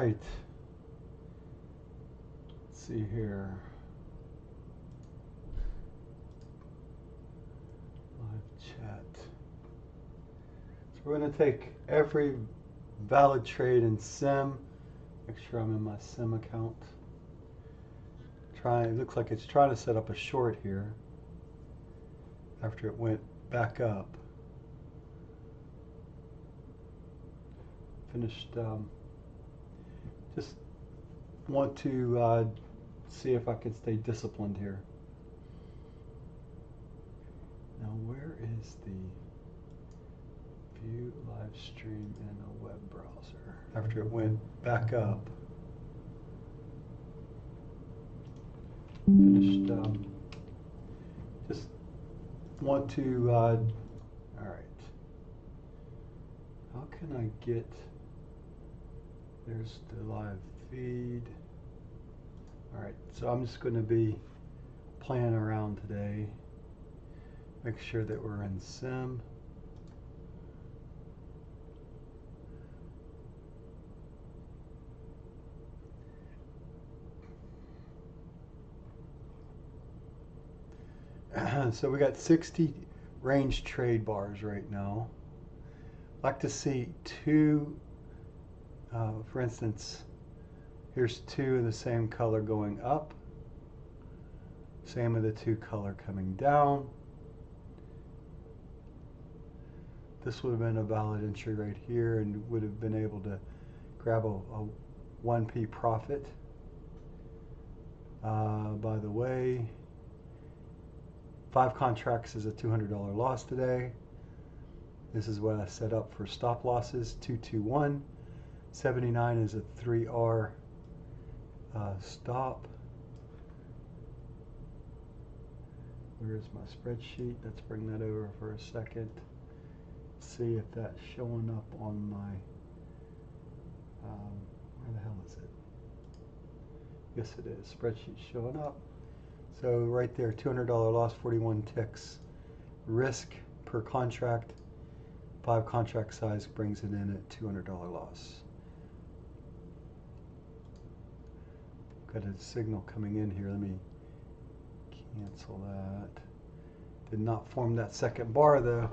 right. Let's see here. Live chat. So we're going to take every valid trade in Sim. Make sure I'm in my Sim account. It looks like it's trying to set up a short here after it went back up. Finished. Just want to see if I can stay disciplined here. Now, where is the view live stream in a web browser? After it went back up. Finished. Just want to. All right. How can I get? There's the live feed. All right. So I'm just going to be playing around today. Make sure that we're in Sim. So we got 60 range trade bars right now. I'd like to see two, for instance, here's two of the same color going up, same of the two color coming down. This would have been a valid entry right here and would have been able to grab a 1p profit. By the way, 5 contracts is a $200 loss today. This is what I set up for stop losses, 221. 79 is a 3R stop. Where's my spreadsheet? Let's bring that over for a second. See if that's showing up on my, where the hell is it? Yes, it is. Spreadsheet showing up. So right there, $200 loss, 41 ticks. Risk per contract, 5 contract size brings it in at $200 loss. Got a signal coming in here. Let me cancel that. Did not form that second bar though.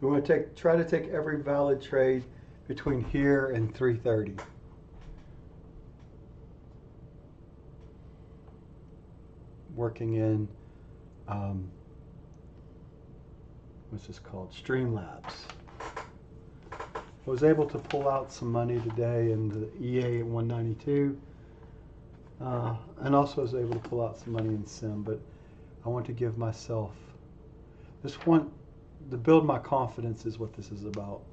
We want to try to take every valid trade between here and 3:30. Working in, what's this called? Streamlabs. I was able to pull out some money today in the EA at 192, and also was able to pull out some money in Sim, but I want to give myself, just want to build my confidence is what this is about.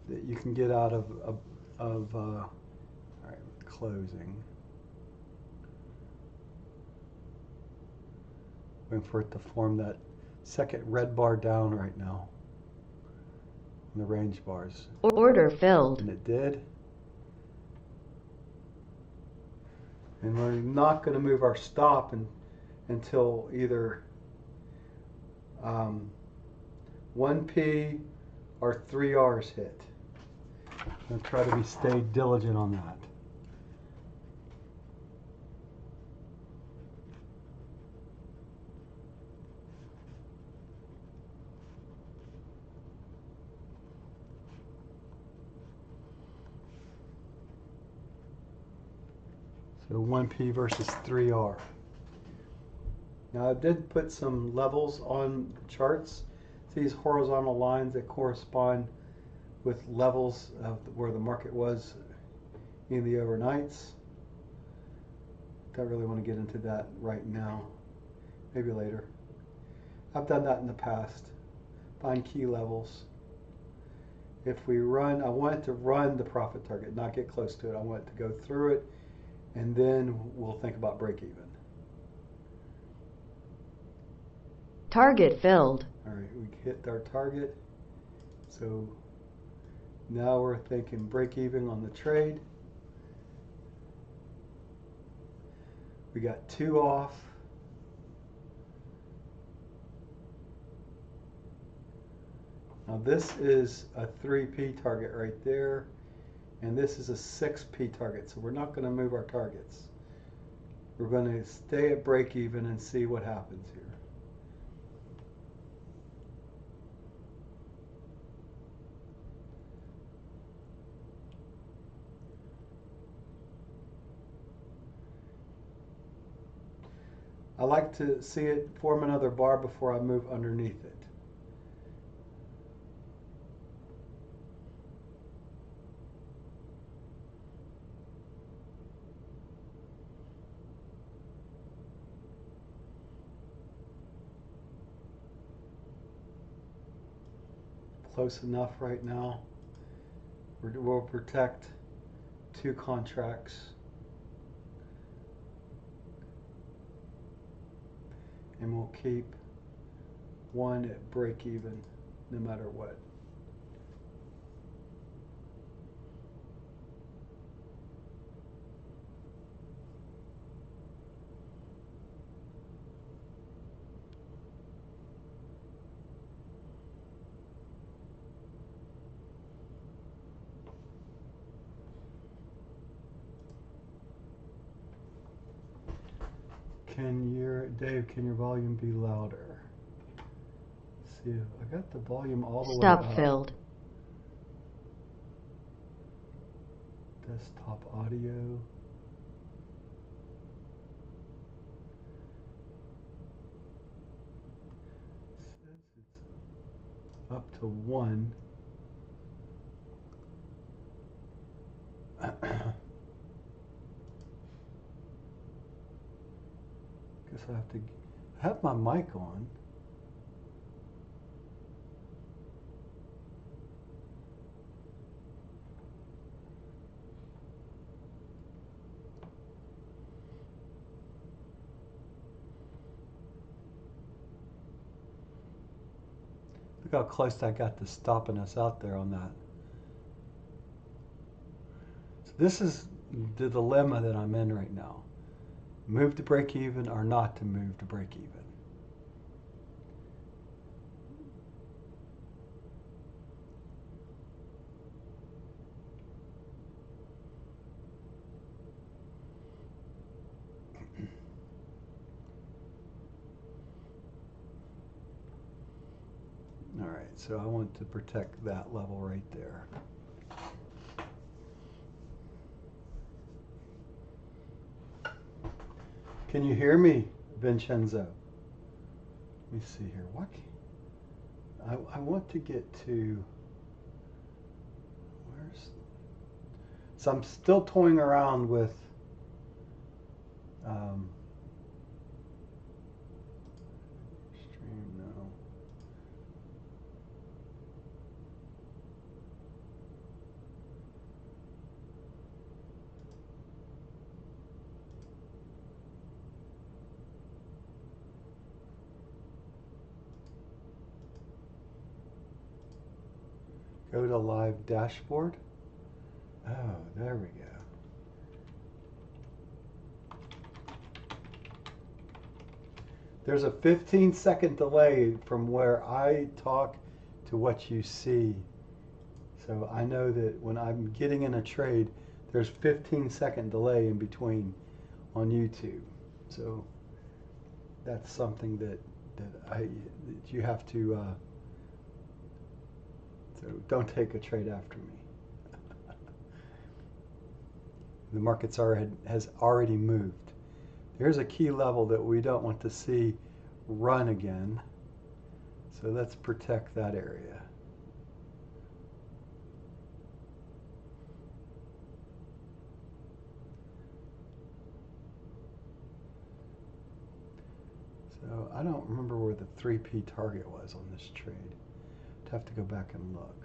That you can get out of all right, closing. Waiting for it to form that second red bar down right now. In the range bars. Order filled. And it did. And we're not going to move our stop until either 1P or 3Rs hit. I'm going to try to stay diligent on that. So 1P versus 3R. Now I did put some levels on the charts. These horizontal lines that correspond with levels of where the market was in the overnights. Don't really want to get into that right now. Maybe later. I've done that in the past. Find key levels. If we run, I want it to run the profit target, not get close to it. I want it to go through it, and then we'll think about break even. Target filled. All right, we hit our target. So now we're thinking break even on the trade. We got 2 off. Now this is a 3P target right there, and this is a 6P target, so we're not going to move our targets. We're going to stay at break even and see what happens here. I like to see it form another bar before I move underneath it. Close enough right now. We'll protect 2 contracts. And we'll keep 1 at break even no matter what. Dave, can your volume be louder? Let's see, I got the volume all the way up. Stop filled. Desktop audio. Says it's up to 1. Guess I have to have my mic on. Look how close I got to stopping us out there on that. So this is the dilemma that I'm in right now. Move to break even or not to move to break even. All right, so I want to protect that level right there. Can you hear me, Vincenzo? Let me see here. What? I want to get to, so I'm still toying around with stream now. Go to live dashboard. Oh, there we go. There's a 15-second delay from where I talk to what you see. So I know that when I'm getting in a trade, there's 15-second delay in between on YouTube. So that's something that you have to. So don't take a trade after me. The market's has already moved. There's a key level that we don't want to see run again. So let's protect that area. So I don't remember where the 3P target was on this trade. I'd have to go back and look.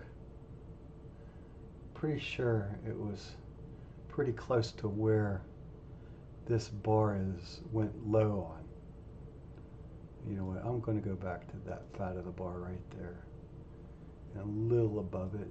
Pretty sure it was pretty close to where this bar went low on. You know what, I'm going to go back to that fat of the bar right there. And a little above it.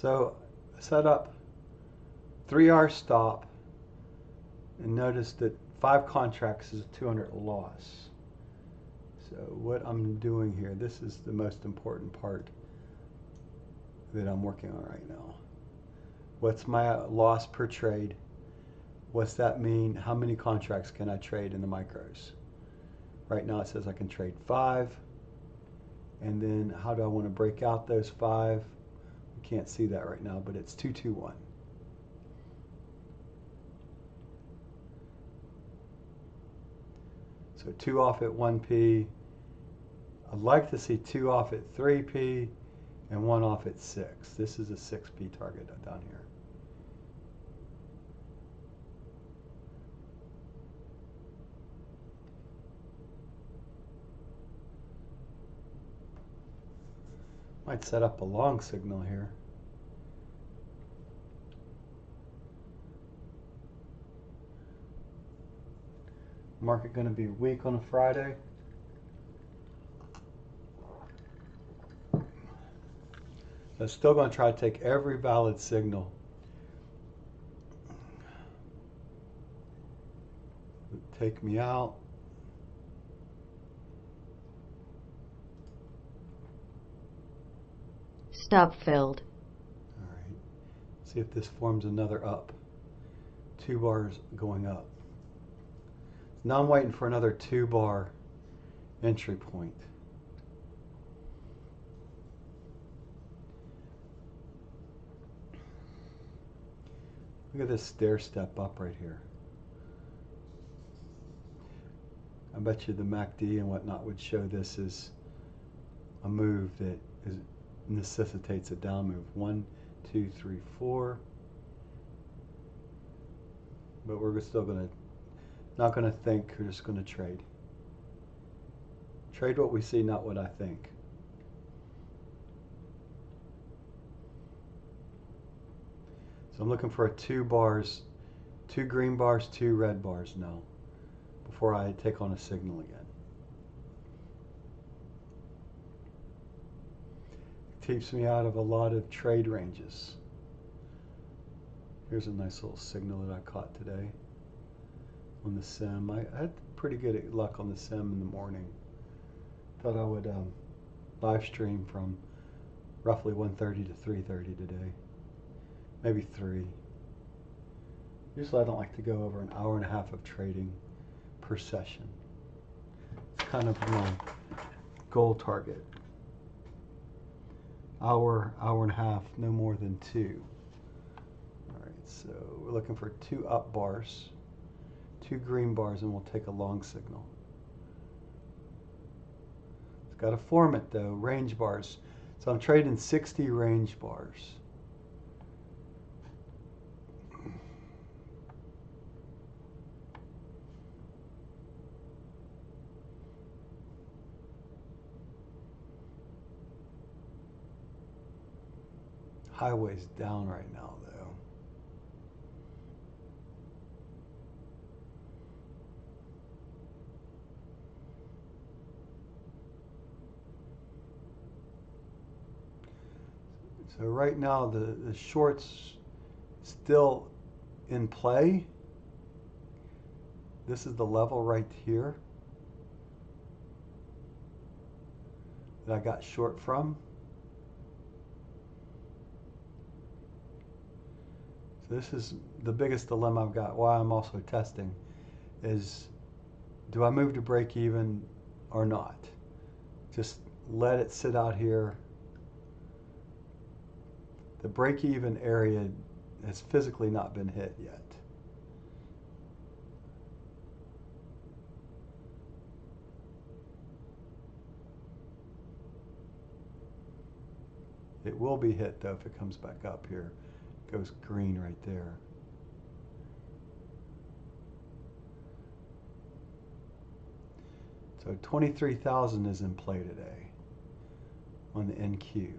So set up 3R stop and notice that 5 contracts is a 200 loss. So what I'm doing here, this is the most important part that I'm working on right now. What's my loss per trade? What's that mean? How many contracts can I trade in the micros? Right now it says I can trade 5. And then how do I want to break out those 5? We can't see that right now, but it's 221. So 2 off at 1p. I'd like to see 2 off at 3p and 1 off at 6. This is a 6p target down here. Might set up a long signal here. Market going to be weak on a Friday. I'm still going to try to take every valid signal. Take me out. Stop filled. All right. See if this forms another up. 2 bars going up. Now I'm waiting for another 2 bar entry point. Look at this stair step up right here. I bet you the MACD and whatnot would show this as a move that necessitates a down move. 1, 2, 3, 4. But we're still not gonna think. We're just gonna trade. Trade what we see, not what I think. So I'm looking for a 2 bars, 2 green bars, 2 red bars now, before I take on a signal again. It keeps me out of a lot of trade ranges. Here's a nice little signal that I caught today on the sim. I had pretty good luck on the sim in the morning. Thought I would live stream from roughly 1:30 to 3:30 today. Maybe 3. Usually I don't like to go over an hour and a half of trading per session. It's kind of my goal target. Hour, hour and a half, no more than 2. All right, so we're looking for 2 up bars, 2 green bars, and we'll take a long signal. It's got to form it though, range bars. So I'm trading 60 range bars. Highway's down right now though. So right now the short's still in play. This is the level right here that I got short from. So this is the biggest dilemma I've got, why I'm also testing, is do I move to break even or not? Just let it sit out here. The break even area has physically not been hit yet. It will be hit though if it comes back up here. It goes green right there. So 23,000 is in play today on the NQ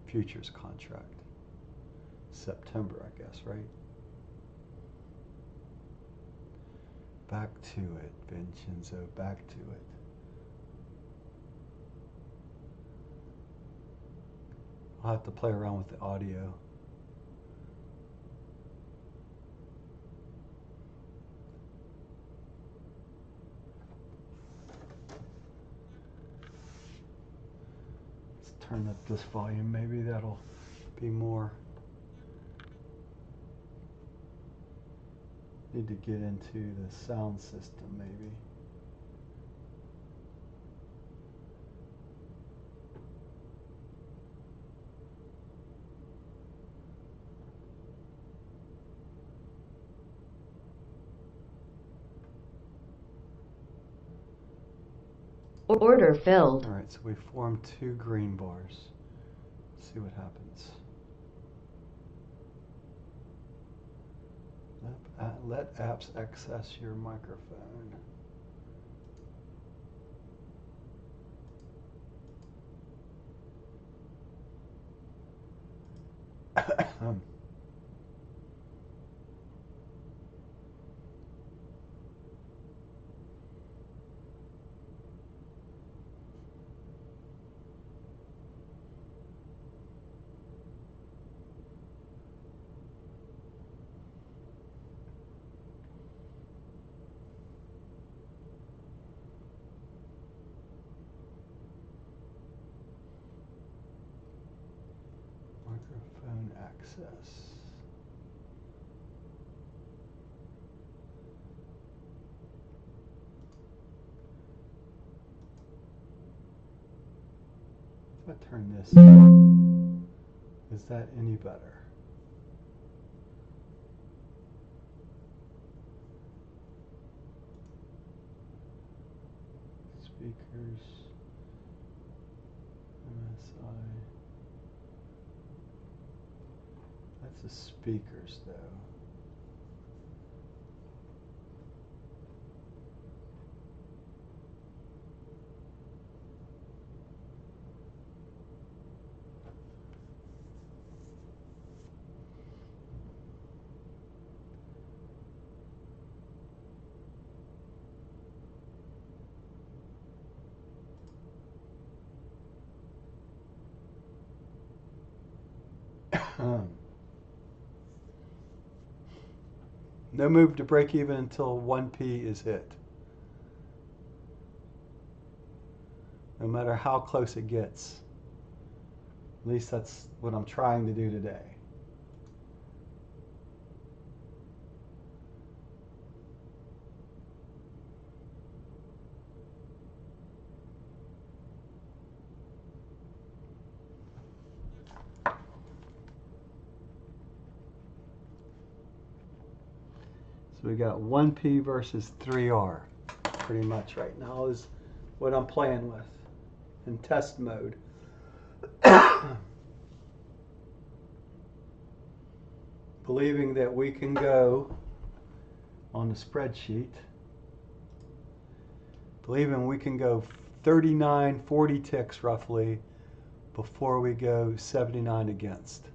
futures contract. September, I guess, right? Back to it, Vincenzo, back to it. I'll have to play around with the audio. Let's turn up this volume. Maybe that'll be more. Need to get into the sound system maybe. Order filled. All right, so we formed 2 green bars. Let's see what happens. Let apps access your microphone. Microphone access. If I turn this on, is that any better? Speakers, MSI. That's the speakers though. No move to break even until 1p is hit. No matter how close it gets. At least that's what I'm trying to do today. So we got 1p versus 3r pretty much right now is what I'm playing with in test mode. Believing that we can go on the spreadsheet, believing we can go 39, 40 ticks roughly before we go 79 against.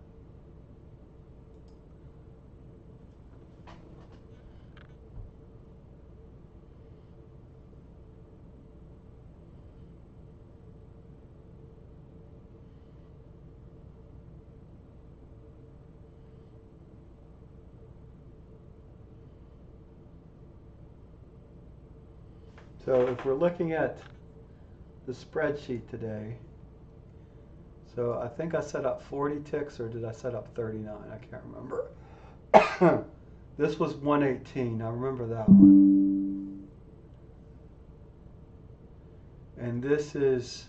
So if we're looking at the spreadsheet today, so I think I set up 40 ticks, or did I set up 39? I can't remember. This was 118. I remember that one. And this is,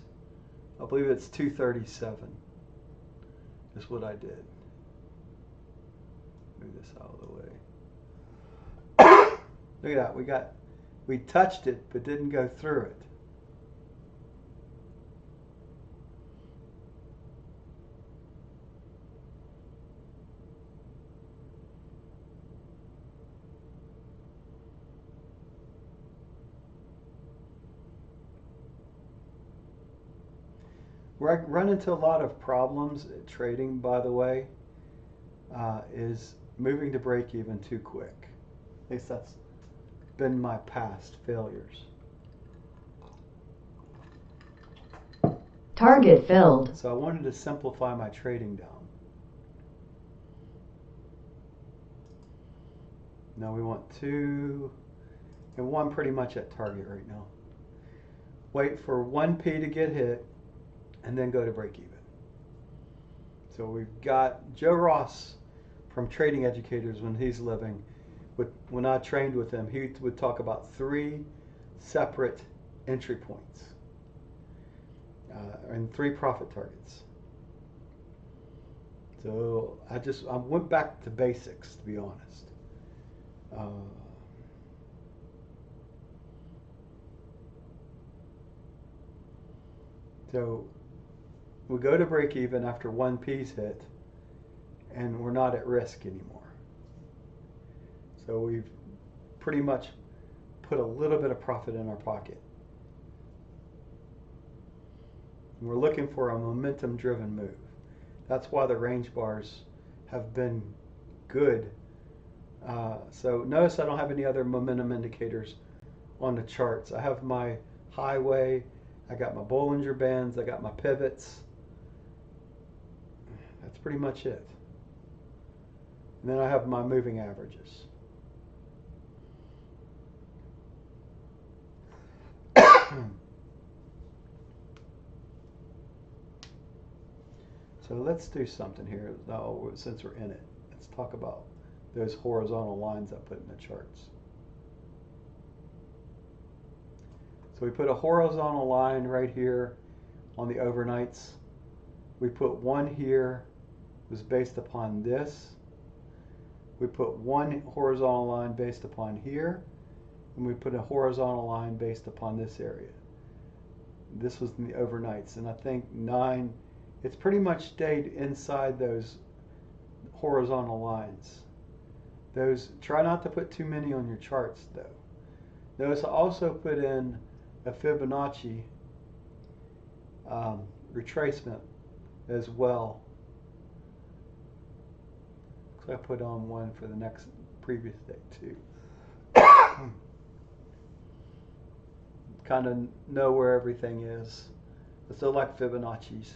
I believe it's 237 is what I did. Move this out of the way. Look at that. We touched it, but didn't go through it. Where I run into a lot of problems at trading, by the way, is moving to break even too quick. At least that's been my past failures. Target filled. So I wanted to simplify my trading down. Now we want 2 and 1 pretty much at target right now. Wait for 1p to get hit and then go to break even. So we've got Joe Ross from Trading Educators when he's living. When I trained with him, he would talk about 3 separate entry points and 3 profit targets. So I went back to basics, to be honest. So we go to break even after 1p's hit, and we're not at risk anymore. So we've pretty much put a little bit of profit in our pocket. And we're looking for a momentum-driven move. That's why the range bars have been good. So notice I don't have any other momentum indicators on the charts. I have my highway, I got my Bollinger Bands, I got my pivots. That's pretty much it. And then I have my moving averages. So let's do something here now, since we're in it. Let's talk about those horizontal lines I put in the charts. So we put a horizontal line right here on the overnights. We put 1 here, was based upon this. We put 1 horizontal line based upon here, and we put a horizontal line based upon this area. This was in the overnights, and I think 9, it's pretty much stayed inside those horizontal lines. Those, try not to put too many on your charts though. Notice I also put in a Fibonacci retracement as well. So I put on one for the next previous day too. Kind of know where everything is. I still like Fibonacci's.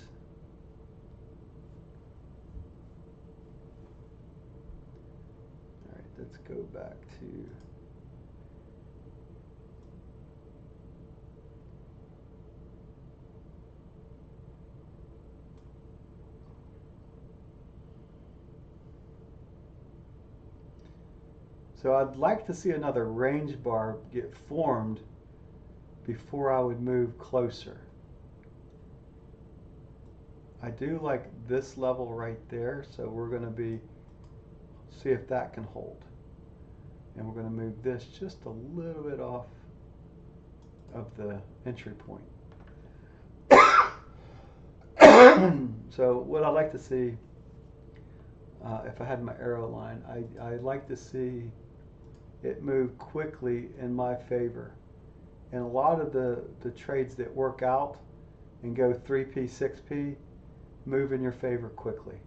All right, let's go back to so I'd like to see another range bar get formed before I would move closer. I do like this level right there, so we're going to see if that can hold. And we're going to move this just a little bit off of the entry point. So what I like to see, if I had my arrow line, I'd like to see it move quickly in my favor. And a lot of the trades that work out and go 3p, 6p, move in your favor quickly.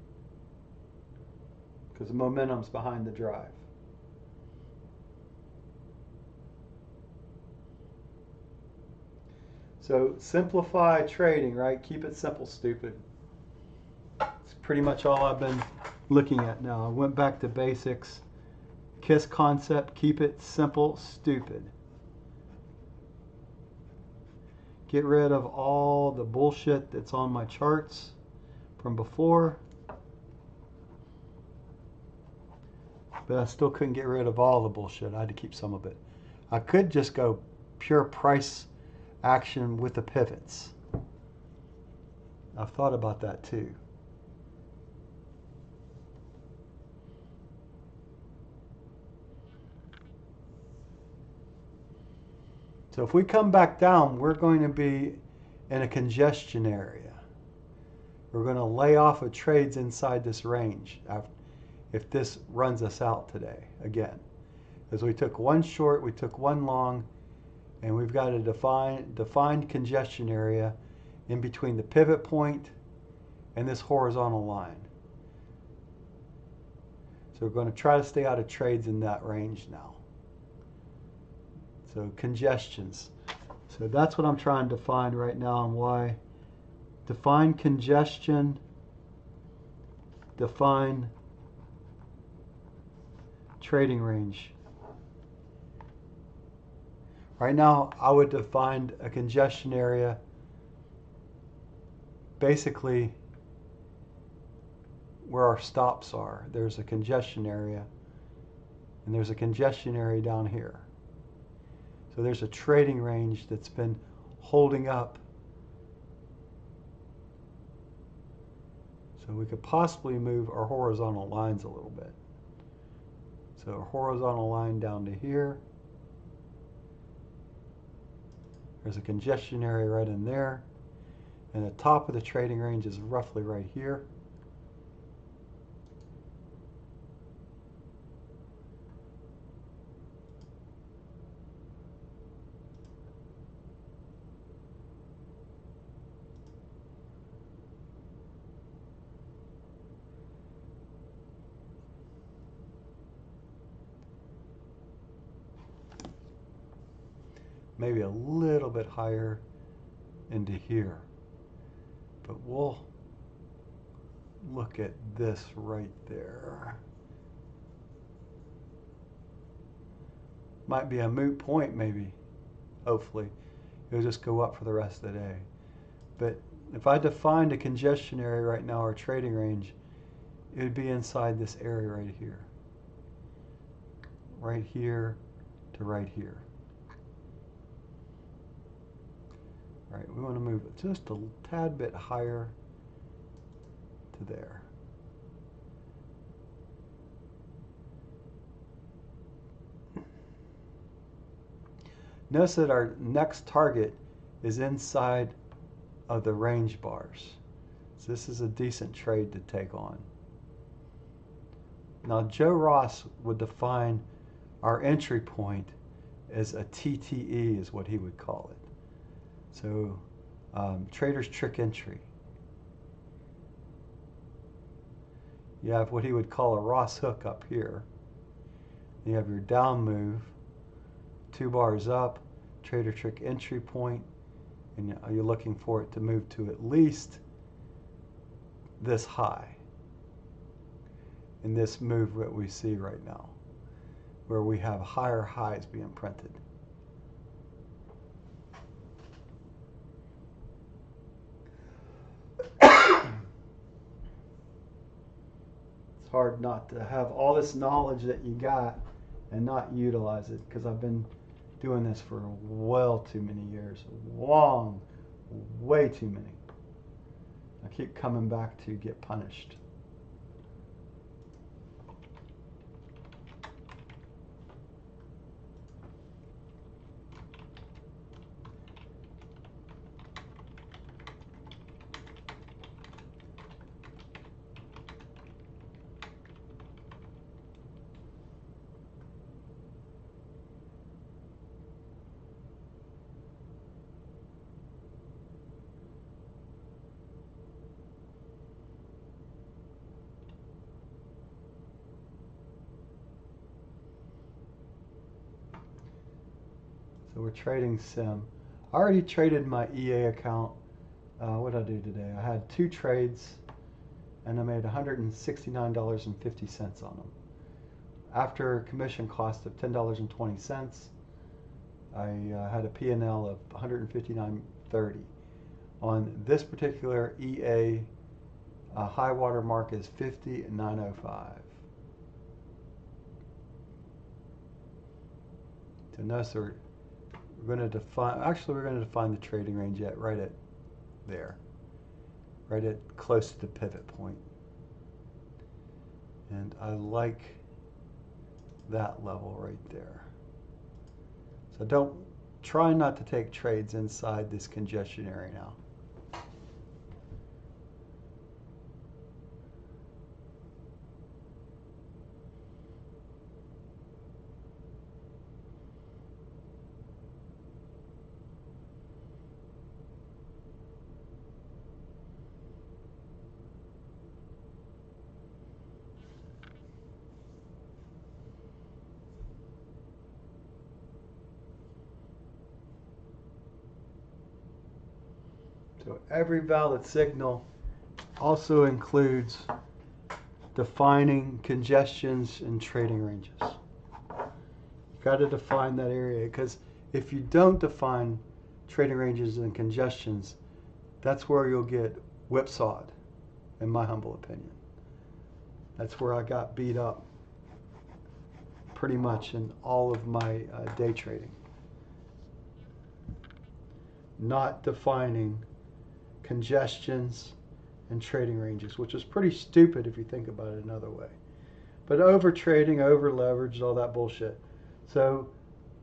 Because the momentum's behind the drive. So simplify trading, right? Keep it simple, stupid. It's pretty much all I've been looking at now. I went back to basics. KISS concept, keep it simple, stupid. Get rid of all the bullshit that's on my charts from before. But I still couldn't get rid of all the bullshit. I had to keep some of it. I could just go pure price action with the pivots. I've thought about that too. So if we come back down, we're going to be in a congestion area. We're going to lay off of trades inside this range if this runs us out today again. As we took 1 short, we took 1 long, and we've got a defined congestion area in between the pivot point and this horizontal line. So we're going to try to stay out of trades in that range now. So congestions. So that's what I'm trying to find right now, and why define congestion, define trading range. Right now, I would define a congestion area basically where our stops are. There's a congestion area, and there's a congestion area down here. So there's a trading range that's been holding up. So we could possibly move our horizontal lines a little bit. So a horizontal line down to here. There's a congestion area right in there. And the top of the trading range is roughly right here. Maybe a little bit higher into here. But we'll look at this right there. Might be a moot point, maybe. Hopefully. It'll just go up for the rest of the day. But if I defined a congestion area right now, or trading range, it would be inside this area right here. Right here to right here. All right, we want to move it just a tad bit higher to there. Notice that our next target is inside of the range bars. So this is a decent trade to take on. Now Joe Ross would define our entry point as a TTE, is what he would call it. So trader's trick entry. You have what he would call a Ross hook up here. You have your down move, 2 bars up, trader trick entry point, and you're looking for it to move to at least this high in this move that we see right now, where we have higher highs being printed. It's hard not to have all this knowledge that you got and not utilize it, because I've been doing this for well too many years. Long, way too many. I keep coming back to get punished. So we're trading sim. I already traded my EA account. What did I do today? I had 2 trades and I made $169.50 on them. After commission cost of $10.20, I had a P&L of $159.30. On this particular EA, high water mark is $50.905. So notice we're going to define, we're going to define the trading range right at there, right at close to the pivot point. And I like that level right there. So try not to take trades inside this congestion area now. So every valid signal also includes defining congestions and trading ranges. You've got to define that area, because if you don't define trading ranges and congestions, that's where you'll get whipsawed, in my humble opinion. That's where I got beat up pretty much in all of my day trading. Not defining congestions and trading ranges, which is pretty stupid if you think about it another way. But over trading, over leverage, all that bullshit. So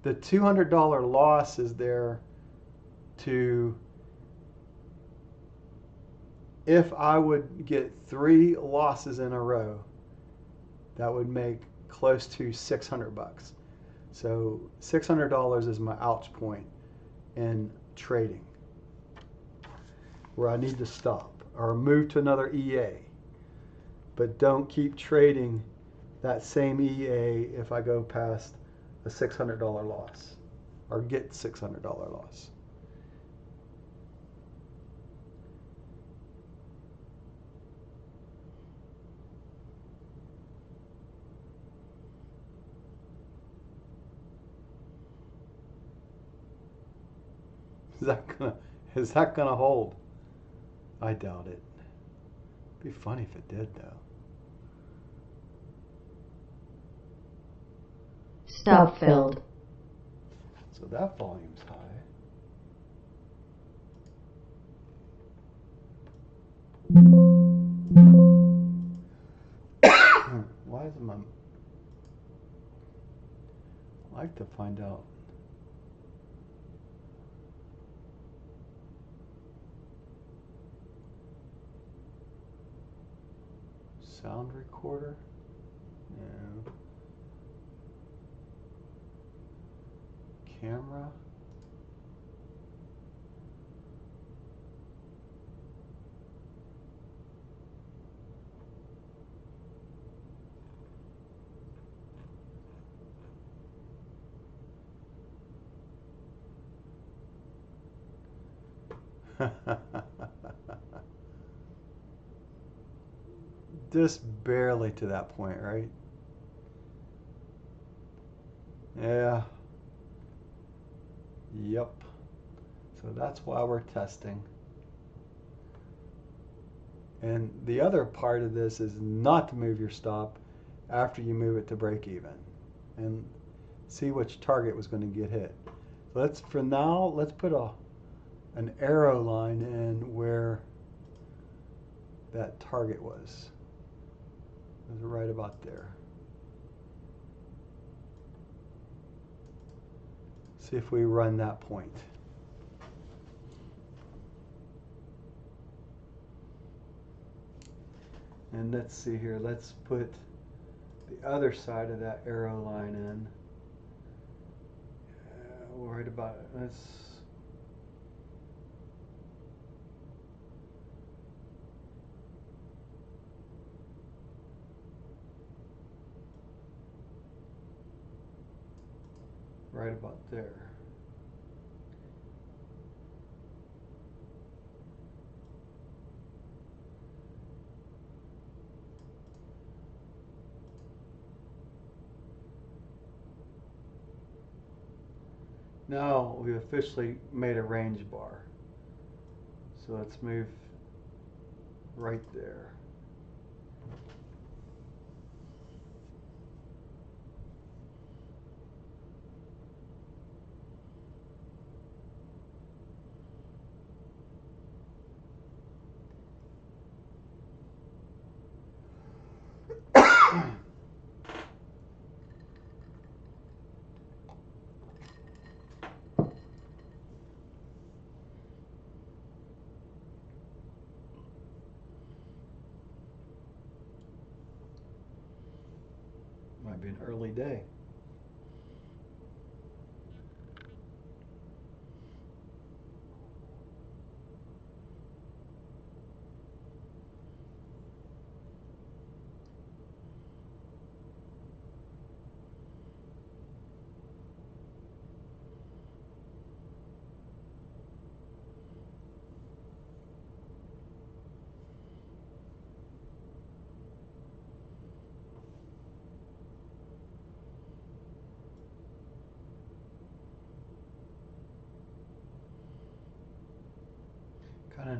the $200 loss is there to, if I would get 3 losses in a row, that would make close to $600. So $600 is my ouch point in trading, where I need to stop or move to another EA. But don't keep trading that same EA if I go past a $600 loss or get $600 loss. Is that gonna hold? I doubt it. It'd be funny if it did, though. Stop filled. So that volume's high. Why is my... I'd like to find out. Sound recorder? No. Camera? Just barely to that point, right? Yeah. Yep. So that's why we're testing. And the other part of this is not to move your stop after you move it to break even and see which target was going to get hit. So let's, for now, let's put an arrow line in where that target was. It was right about there. See if we run that point. And let's see here, let's put the other side of that arrow line in. Right about it. Let's right about there. Now we've officially made a range bar. So let's move right there. Might be an early day.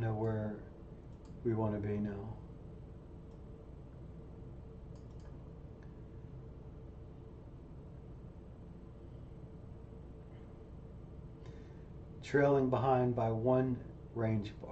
know where we want to be now. Trailing behind by 1 range bar.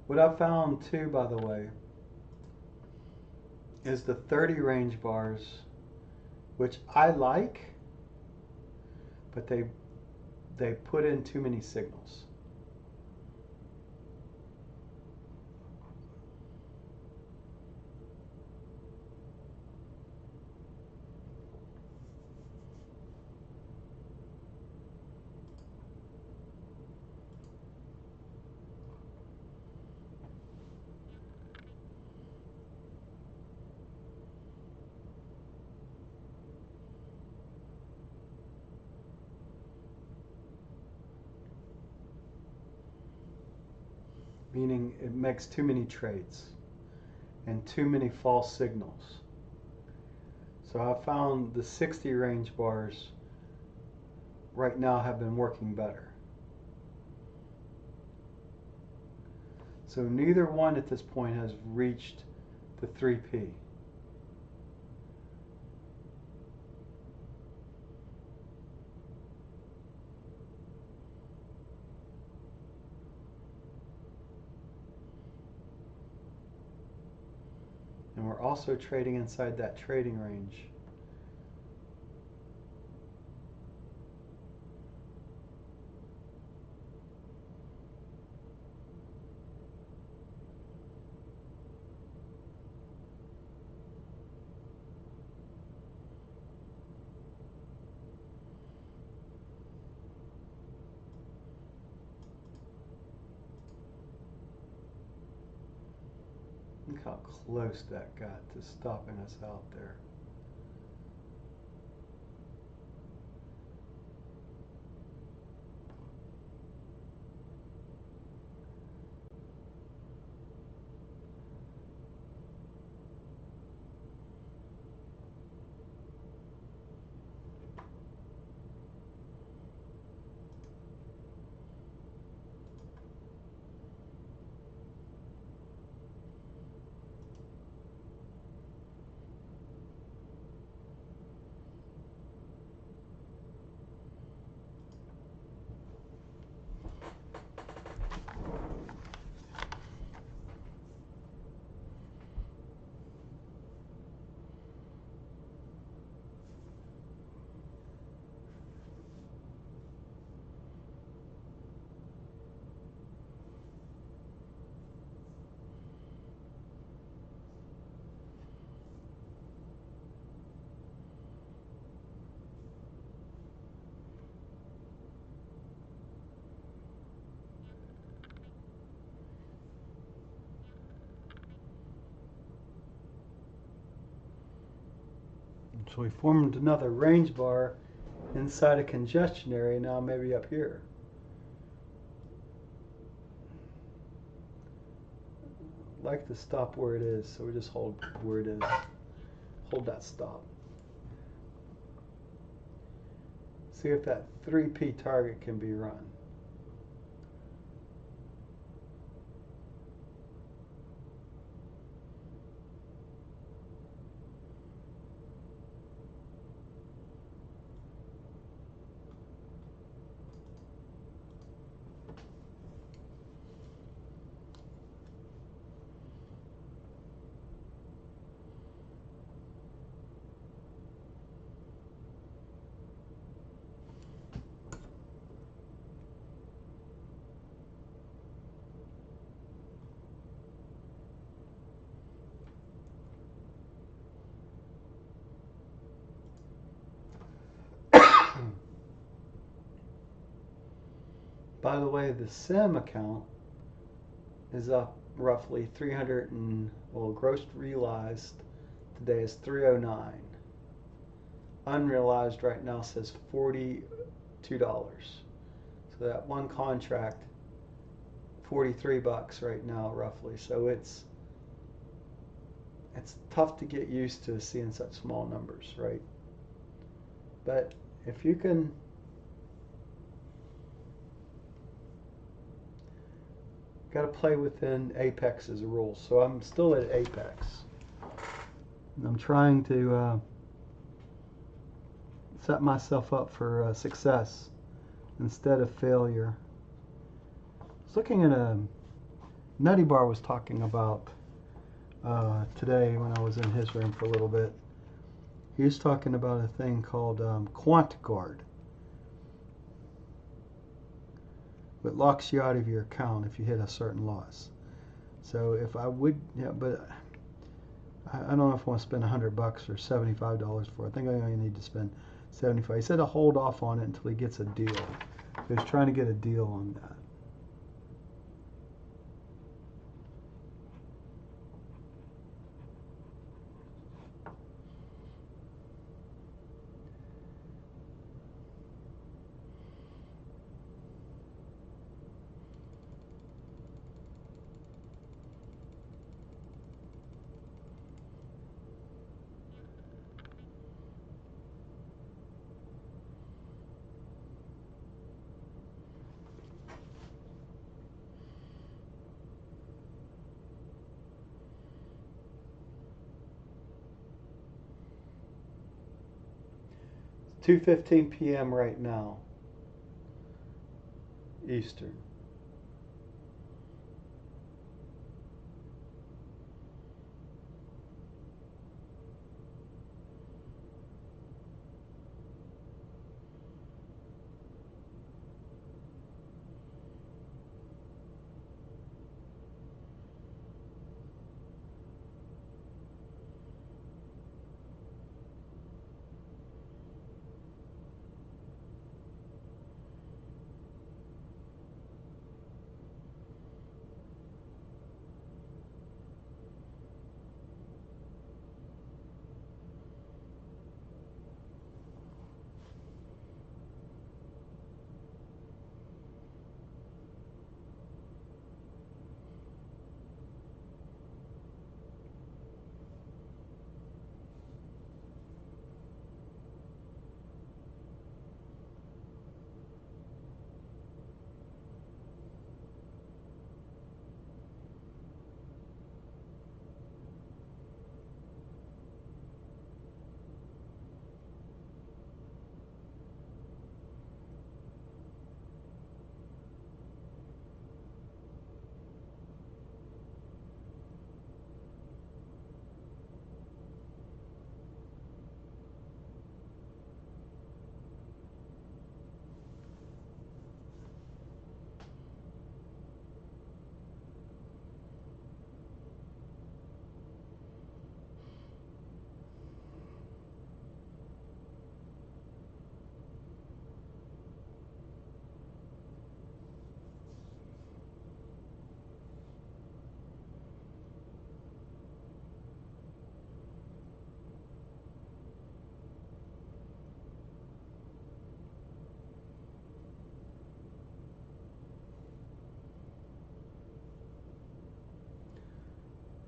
What I found too, by the way, is the 30 range bars, which I like, but they put in too many signals. Meaning it makes too many trades and too many false signals. So I found the 60 range bars right now have been working better. So neither one at this point has reached the 3P. And we're also trading inside that trading range. Look how close that got to stopping us out there. So we formed another range bar inside a congestion area, now maybe up here. Like to stop where it is, so we just hold where it is. Hold that stop. See if that 3P target can be run. By the way, the SIM account is up roughly 300 and, well, gross realized today is 309. unrealized right now says $42. So that one contract, 43 bucks right now roughly. So it's tough to get used to seeing such small numbers, right? But if you can got to play within Apex as a rule. So I'm still at Apex. And I'm trying to set myself up for success instead of failure. I was looking at Nutty Bar was talking about today when I was in his room for a little bit. He was talking about a thing called QuantGuard. It locks you out of your account if you hit a certain loss. So if I would, yeah, but I don't know if I want to spend $100 or $75 for it. I think I only need to spend $75. He said to hold off on it until he gets a deal. He was trying to get a deal on that. It's 2:15 p.m. right now, Eastern.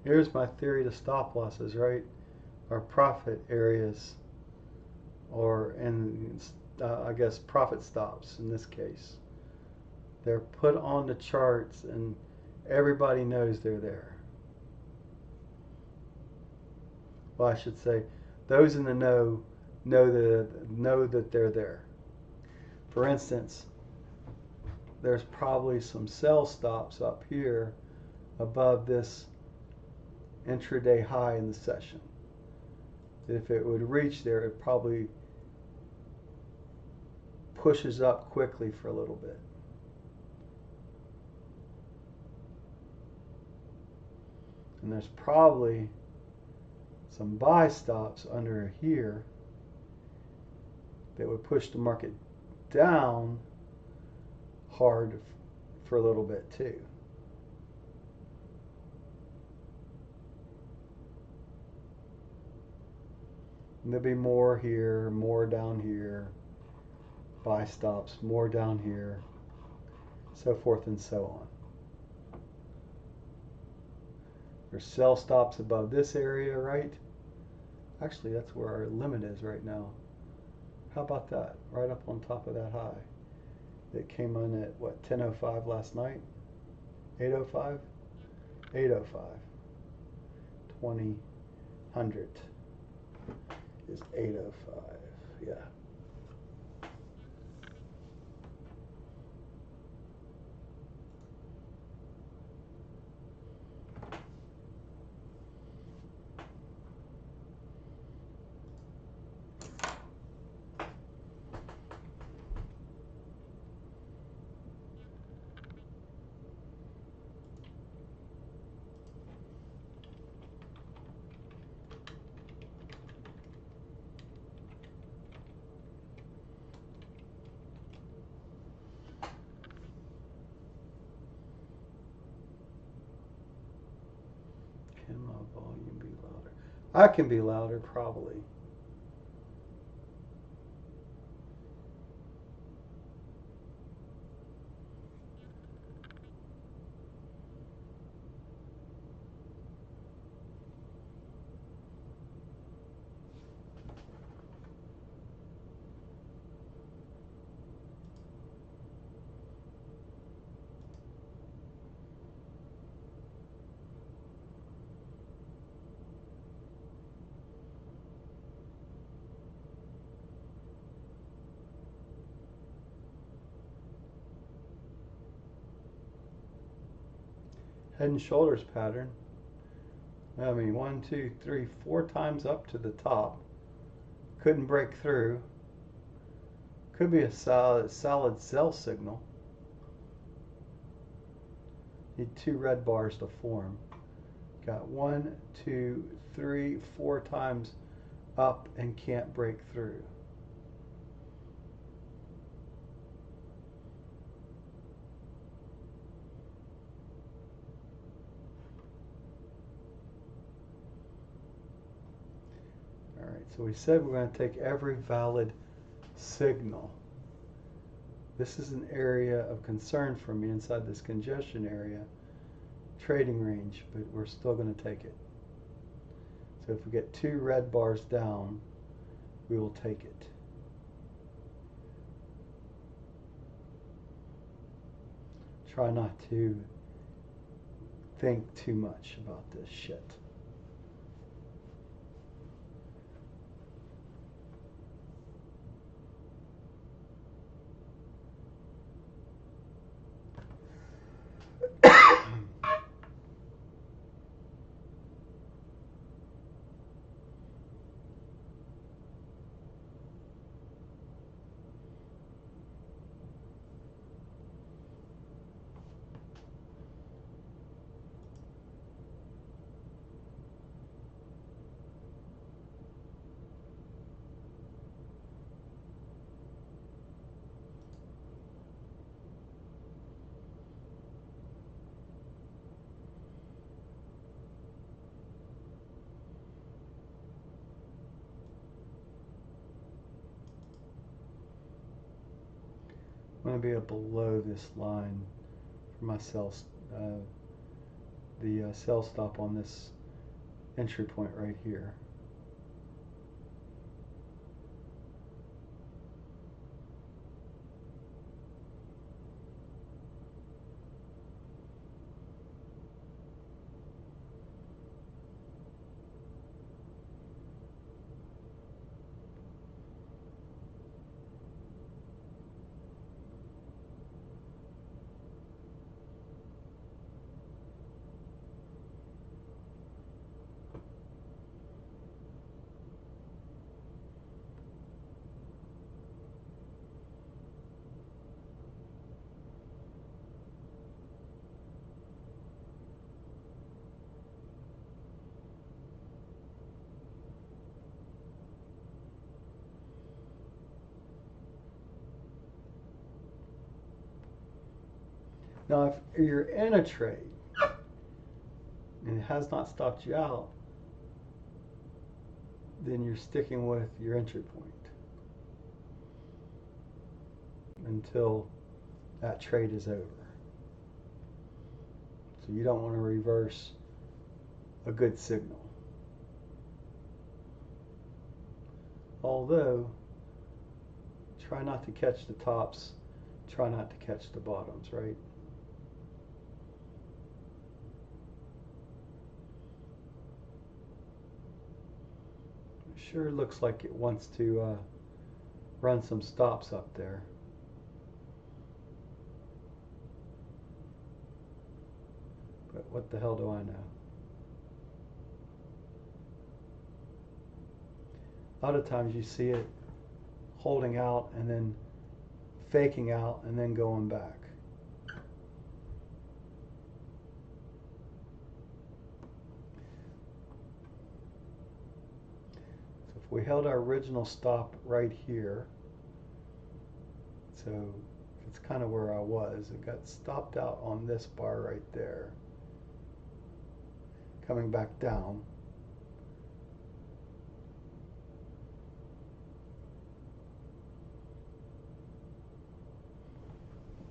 Here's my theory to stop losses, right? Our profit areas, or I guess profit stops in this case. They're put on the charts and everybody knows they're there. Well, I should say, those in the know that they're there. For instance, there's probably some sell stops up here above this intraday high in the session. If it would reach there, it probably pushes up quickly for a little bit. And there's probably some buy stops under here that would push the market down hard for a little bit too. And there'll be more here, more down here, buy stops, more down here, so forth and so on. There's sell stops above this area, right? Actually, that's where our limit is right now. How about that? Right up on top of that high. It came in at what, 10:05 last night? 8:05? 8:05. 2000 is 8:05. Yeah. Can my volume be louder? I can be louder, probably. Head and shoulders pattern. I mean, 1, 2, 3, 4 times up to the top. Couldn't break through. Could be a solid sell signal. Need 2 red bars to form. Got 1, 2, 3, 4 times up and can't break through. Alright, so we said we're going to take every valid signal. This is an area of concern for me inside this congestion area, trading range, but we're still going to take it. So if we get 2 red bars down, we will take it. Try not to think too much about this shit. I'm going to be up below this line for my sell, the sell stop on this entry point right here. Now, if you're in a trade and it has not stopped you out, then you're sticking with your entry point until that trade is over. So you don't want to reverse a good signal. Although, try not to catch the tops, try not to catch the bottoms, right? It sure looks like it wants to run some stops up there. But what the hell do I know? A lot of times you see it holding out and then faking out and then going back. So if we held our original stop right here, so it's kind of where I was, it got stopped out on this bar right there, coming back down.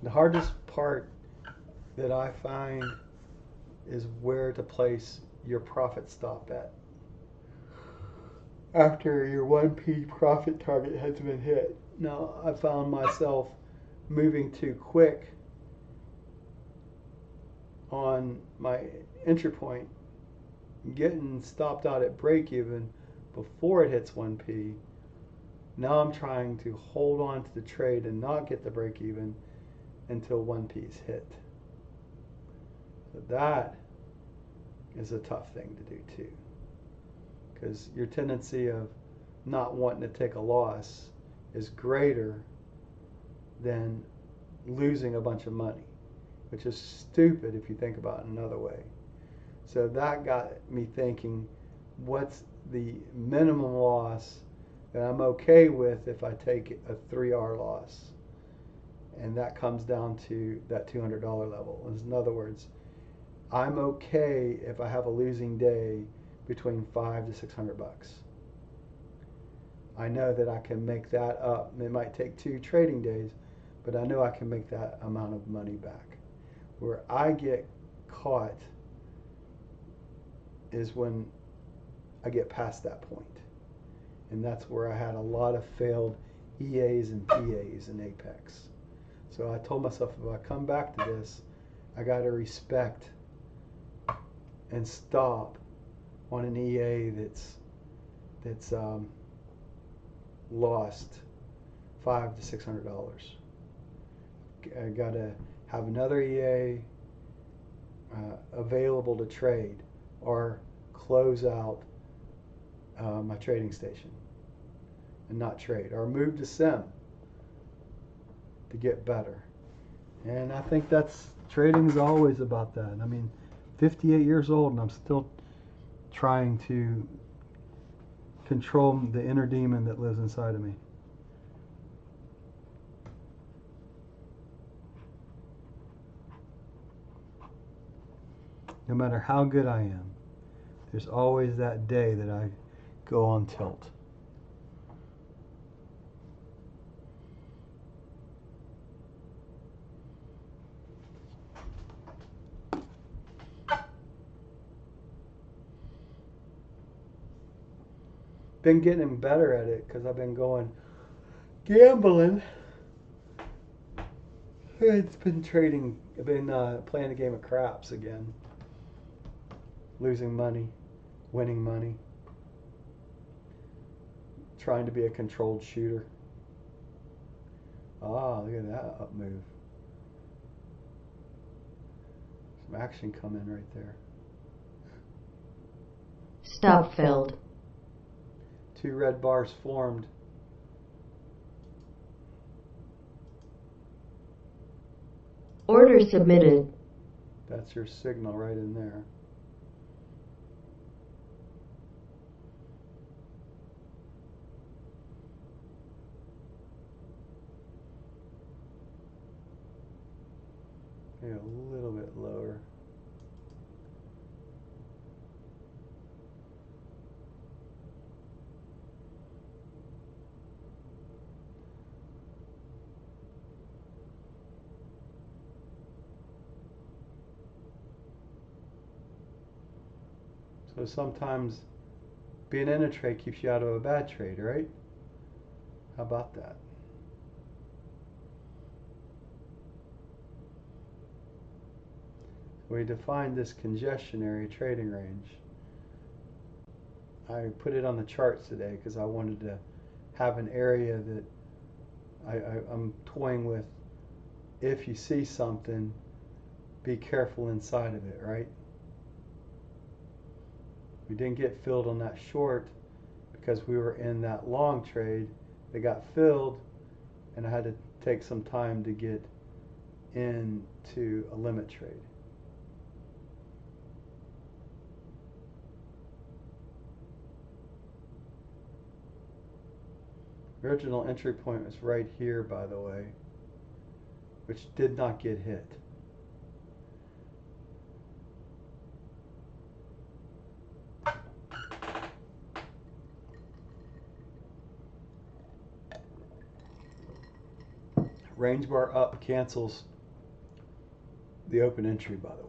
The hardest part that I find is where to place your profit stop at after your 1p profit target has been hit. Now, I found myself moving too quick on my entry point, getting stopped out at break even before it hits 1p. Now I'm trying to hold on to the trade and not get the break even until 1p is hit. So that is a tough thing to do too, because your tendency of not wanting to take a loss is greater than losing a bunch of money, which is stupid if you think about it another way. So that got me thinking, what's the minimum loss that I'm okay with if I take a 3R loss? And that comes down to that $200 level. In other words, I'm okay if I have a losing day between $500 to $600. I know that I can make that up. It might take 2 trading days, but I know I can make that amount of money back. Where I get caught is when I get past that point. And that's where I had a lot of failed EAs and PAs in Apex. So I told myself, if I come back to this, I got to respect and stop on an EA that's lost $500 to $600. I got to have another EA available to trade or close out my trading station and not trade, or move to sim to get better. And I think trading is always about that. I mean, 58 years old and I'm still trying to control the inner demon that lives inside of me. No matter how good I am, there's always that day that I go on tilt. Been getting better at it because I've been going gambling. It's been trading. I've been playing a game of craps again. Losing money, winning money. Trying to be a controlled shooter. Ah, look at that up move. Some action coming right there. Stop filled. 2 red bars formed. Order submitted. That's your signal right in there. Maybe a little bit lower. So sometimes being in a trade keeps you out of a bad trade, right? How about that? We defined this congestion area trading range. I put it on the charts today because I wanted to have an area that I'm toying with. If you see something, be careful inside of it, right? We didn't get filled on that short because we were in that long trade that got filled, and I had to take some time to get into a limit trade. Original entry point was right here, by the way, which did not get hit. Range bar up cancels the open entry, by the way.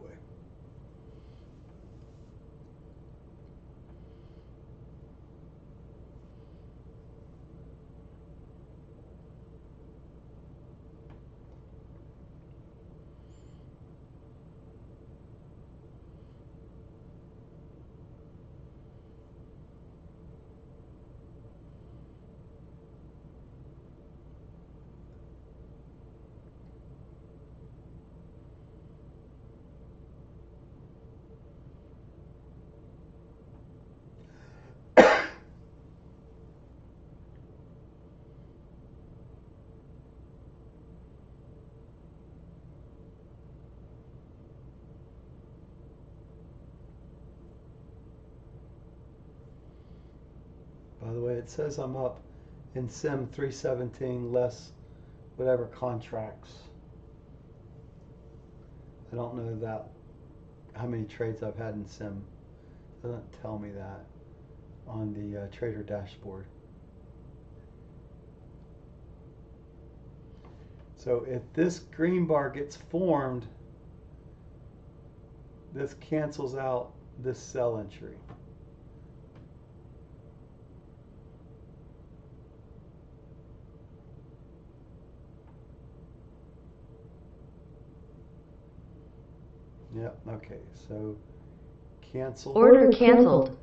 By the way, it says I'm up in Sim 317 less whatever contracts. I don't know that how many trades I've had in Sim. It doesn't tell me that on the trader dashboard. So if this green bar gets formed, this cancels out this sell entry. Yep, okay, so cancel. Order canceled.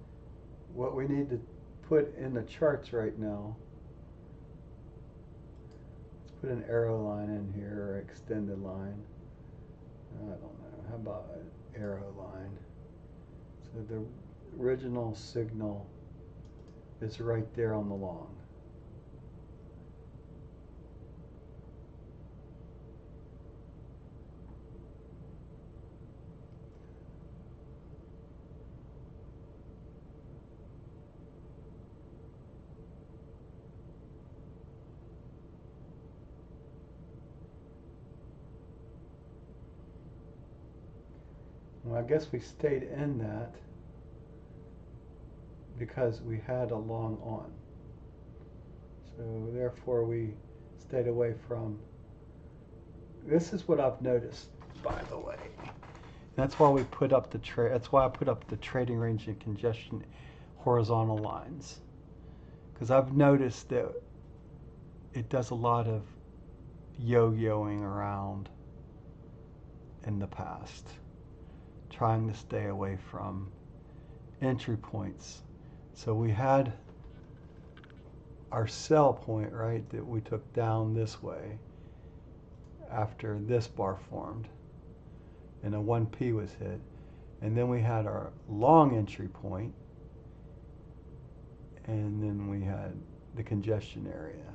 What we need to put in the charts right now, let's put an arrow line in here, or extended line. I don't know, how about an arrow line? So the original signal is right there on the long. Well, I guess we stayed in that because we had a long on. So therefore we stayed away from, this is what I've noticed, by the way. That's why we put up the trade, that's why I put up the trading range and congestion horizontal lines. Because I've noticed that it does a lot of yo-yoing around in the past, trying to stay away from entry points. So we had our sell point, right, that we took down this way after this bar formed and a 1P was hit, and then we had our long entry point, and then we had the congestion area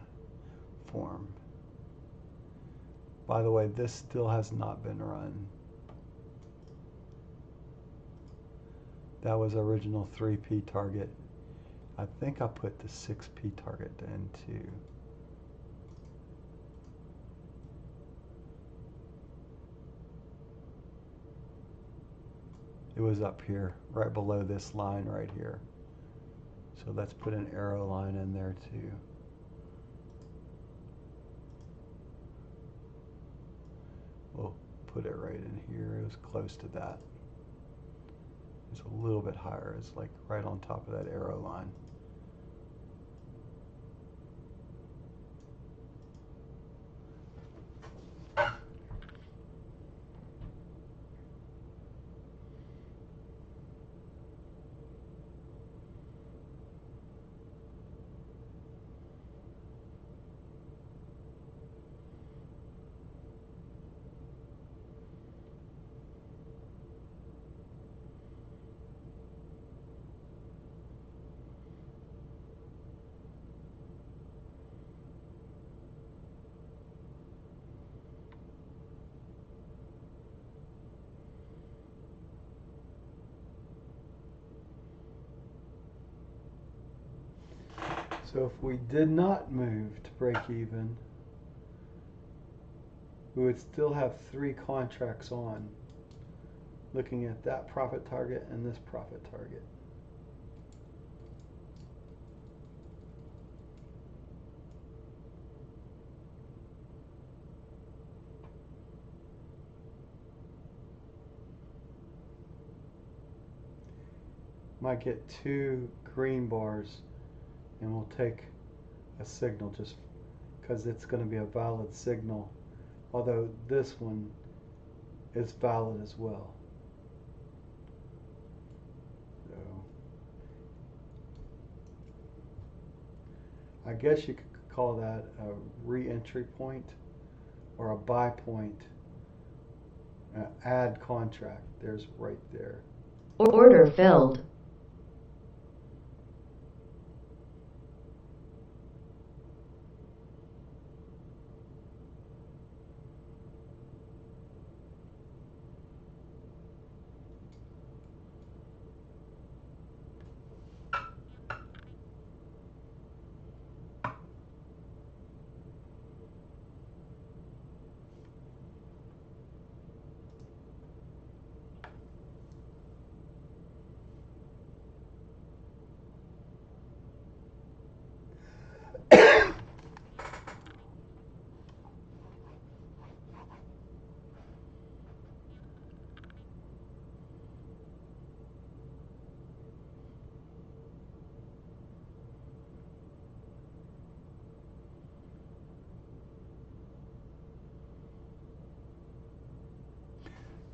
form. By the way, this still has not been run. That was original 3P target. I think I put the 6P target in too. It was up here, right below this line right here. So let's put an arrow line in there too. We'll put it right in here. It was close to that. It's a little bit higher. It's like right on top of that arrow line. So if we did not move to break even, we would still have 3 contracts on, looking at that profit target and this profit target. Might get 2 green bars and we'll take a signal just because it's going to be a valid signal, although this one is valid as well. So I guess you could call that a re-entry point or a buy point. Add contract, there's right there. Order filled.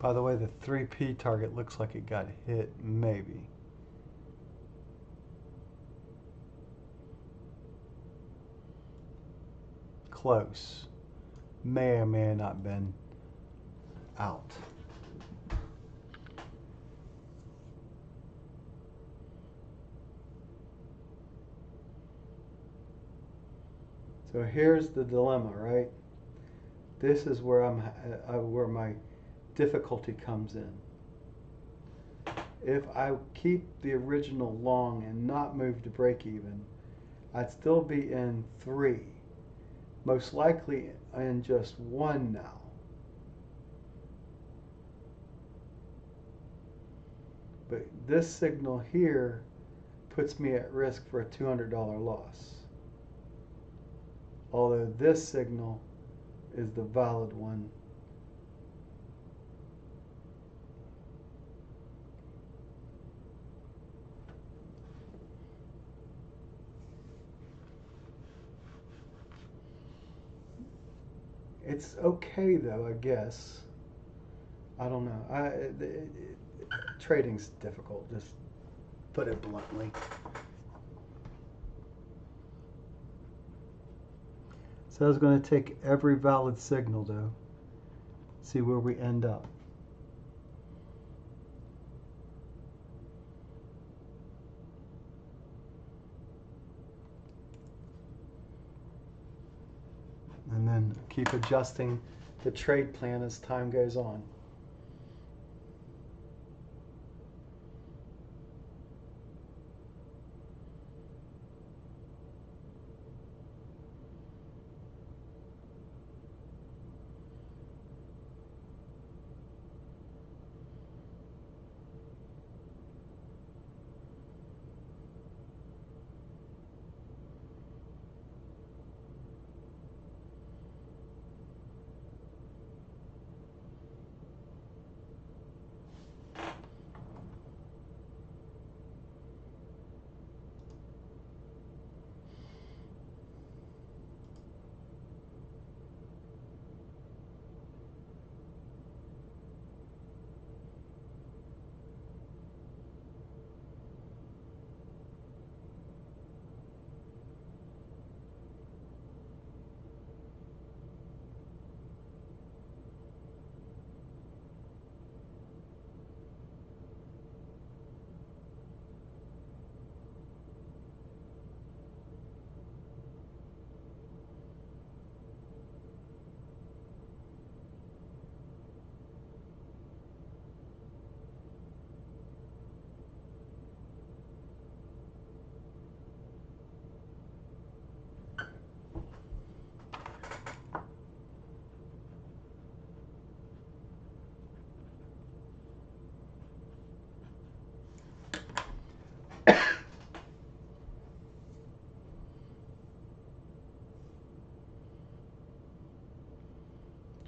By the way, the 3P target looks like it got hit, maybe. Close. May or may not have been out. So here's the dilemma, right? This is where where my difficulty comes in. If I keep the original long and not move to break even, I'd still be in 3, most likely in just 1 now. But this signal here puts me at risk for a $200 loss. Although this signal is the valid one. It's okay though, I guess. I don't know. Trading's difficult, just put it bluntly. So I was going to take every valid signal though, see where we end up. And then keep adjusting the trade plan as time goes on.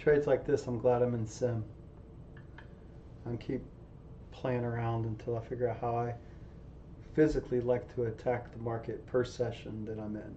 Trades like this, I'm glad I'm in sim. I keep playing around until I figure out how I physically like to attack the market per session that I'm in.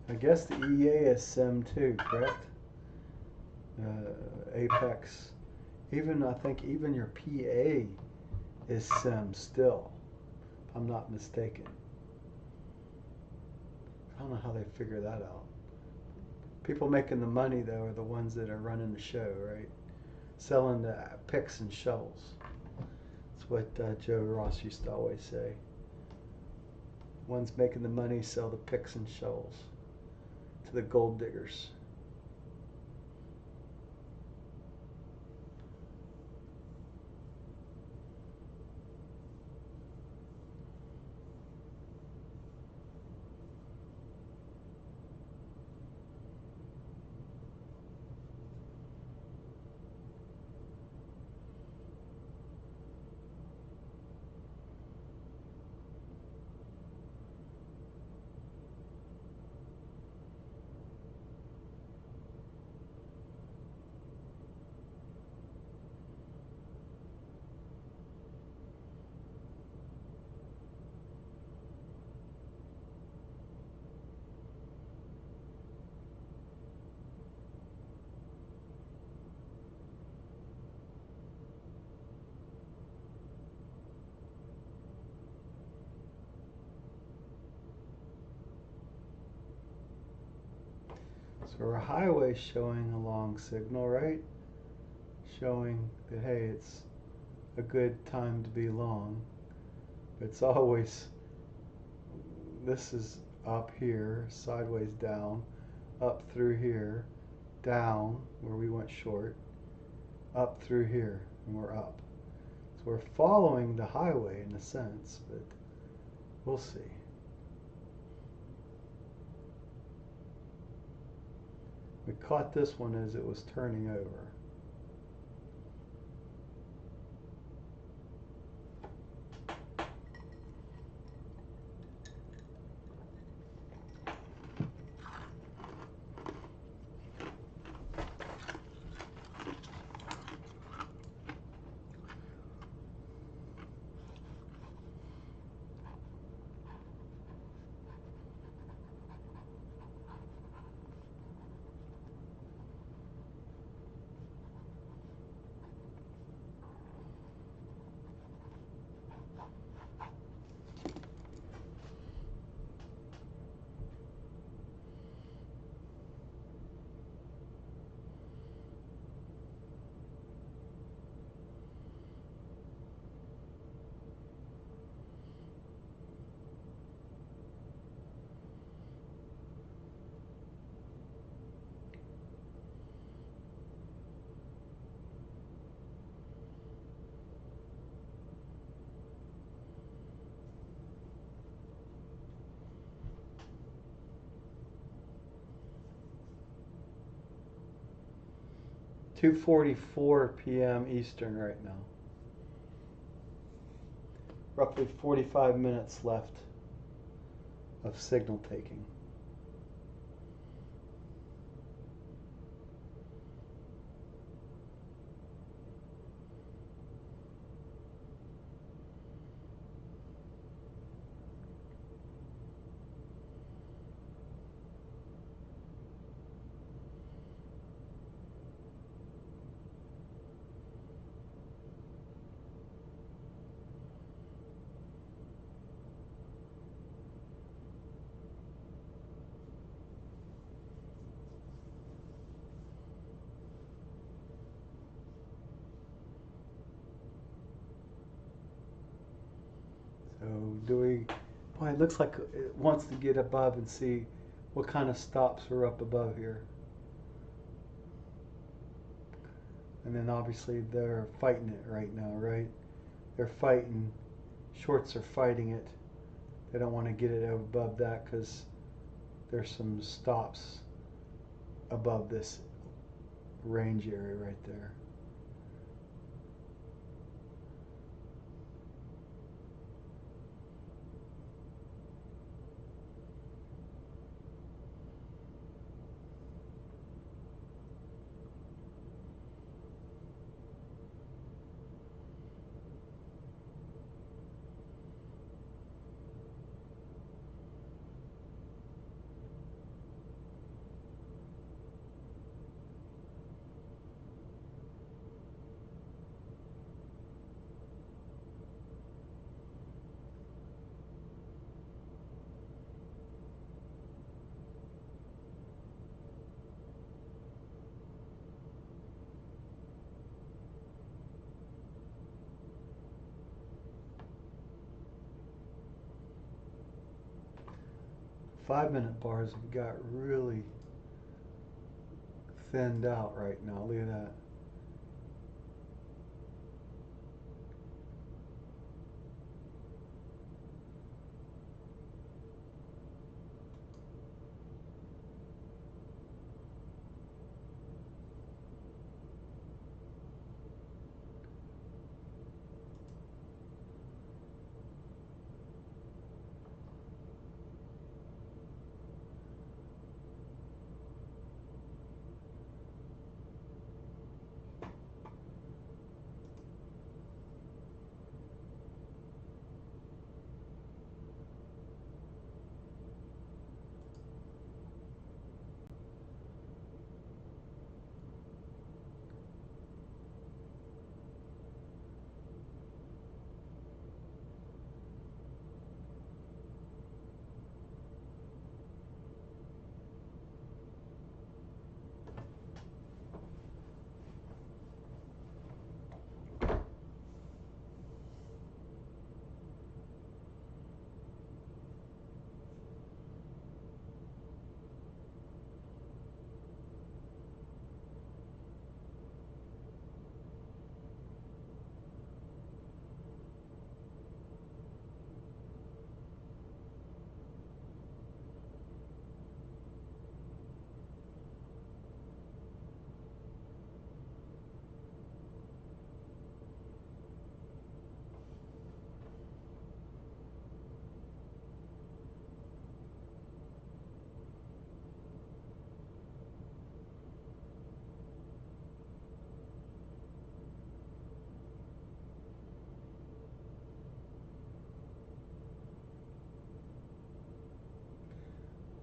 I guess the EA is sim too, correct? Apex. Even I think even your PA is sim still, if I'm not mistaken. I don't know how they figure that out. People making the money though are the ones that are running the show, right? Selling the picks and shovels. That's what Joe Ross used to always say. Ones making the money sell the picks and shovels to the gold diggers. So our highway showing a long signal, right? Showing that, hey, it's a good time to be long. But it's always, this is up here, sideways down, up through here, down where we went short, up through here, and we're up. So we're following the highway in a sense, but we'll see. We caught this one as it was turning over. (2:44 p.m. Eastern right now. Roughly 45 minutes left of signal taking. Do we, boy, it looks like it wants to get above and see what kind of stops are up above here. And then obviously they're fighting it right now, right? They're fighting, shorts are fighting it. They don't want to get it above that because there's some stops above this range area right there. Five-minute bars have got really thinned out right now. Look at that.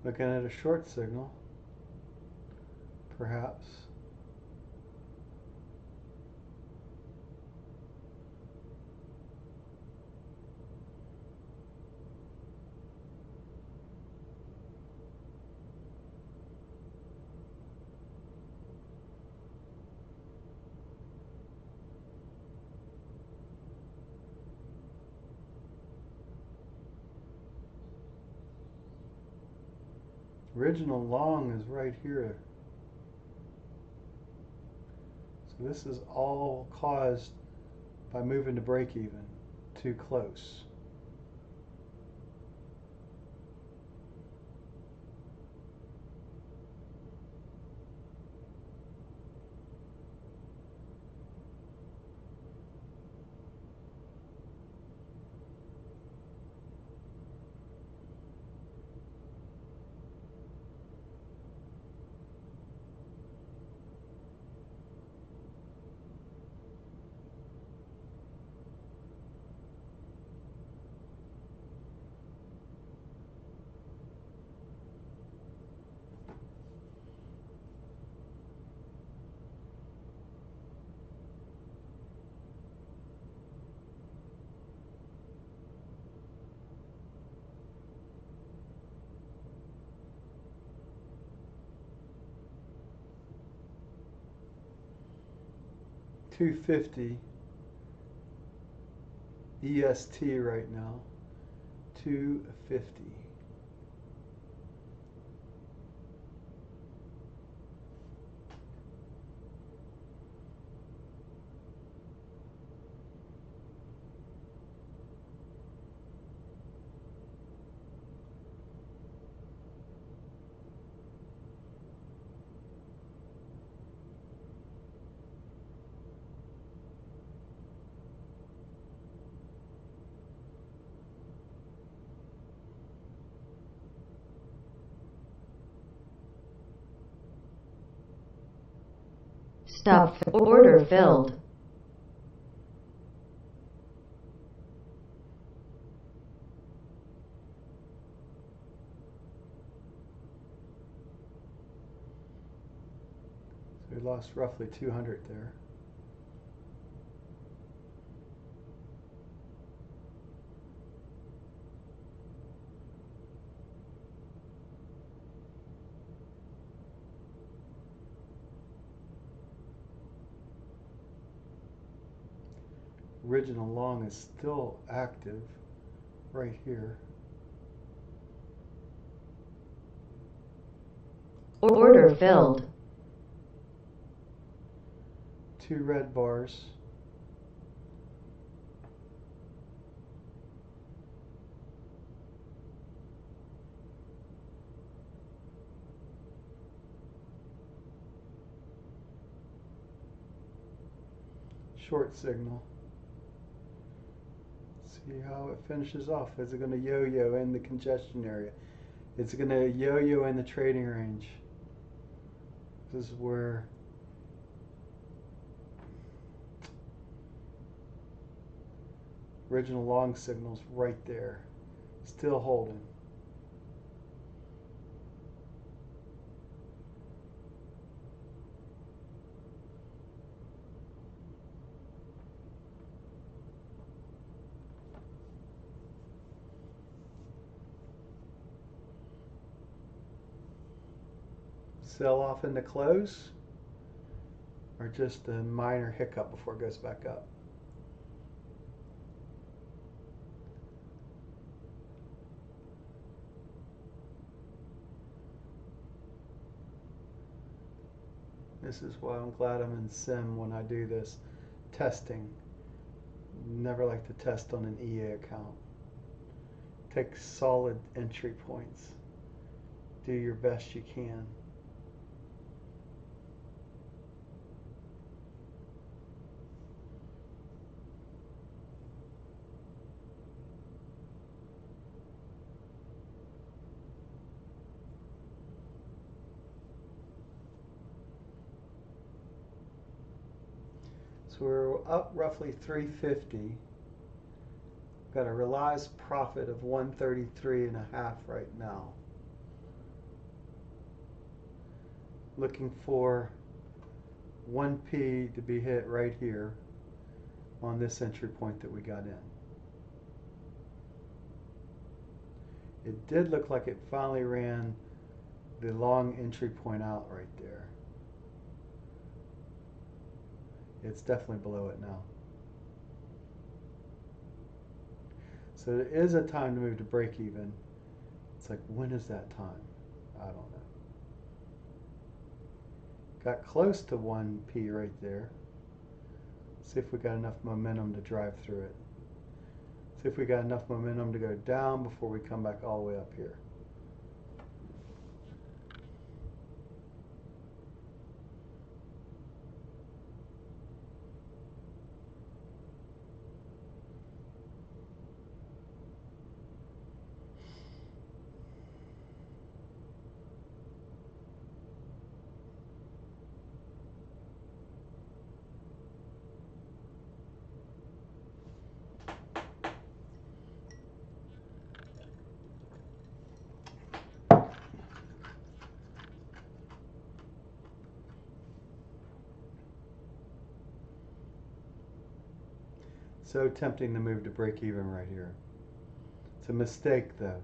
Looking at a short signal, perhaps. Original long is right here. So this is all caused by moving to break even too close. $250 EST right now. 250. Stop. Order filled. So we lost roughly 200 there. Original long is still active right here. Order filled. 2 red bars. Short signal. See how it finishes off. Is it going to yo-yo in the congestion area? It's going to yo-yo in the trading range. This is where original long signal's right there. Still holding. Sell off in the close, or just a minor hiccup before it goes back up? This is why I'm glad I'm in sim when I do this testing. Never like to test on an EA account. Take solid entry points. Do your best you can. So we're up roughly 350. Got a realized profit of 133.5 right now. Looking for 1P to be hit right here on this entry point that we got in. It did look like it finally ran the long entry point out right there. It's definitely below it now. So there is a time to move to break even. It's like, when is that time? I don't know. Got close to 1P right there. See if we got enough momentum to drive through it. See if we got enough momentum to go down before we come back all the way up here. So tempting to move to break even right here. It's a mistake though.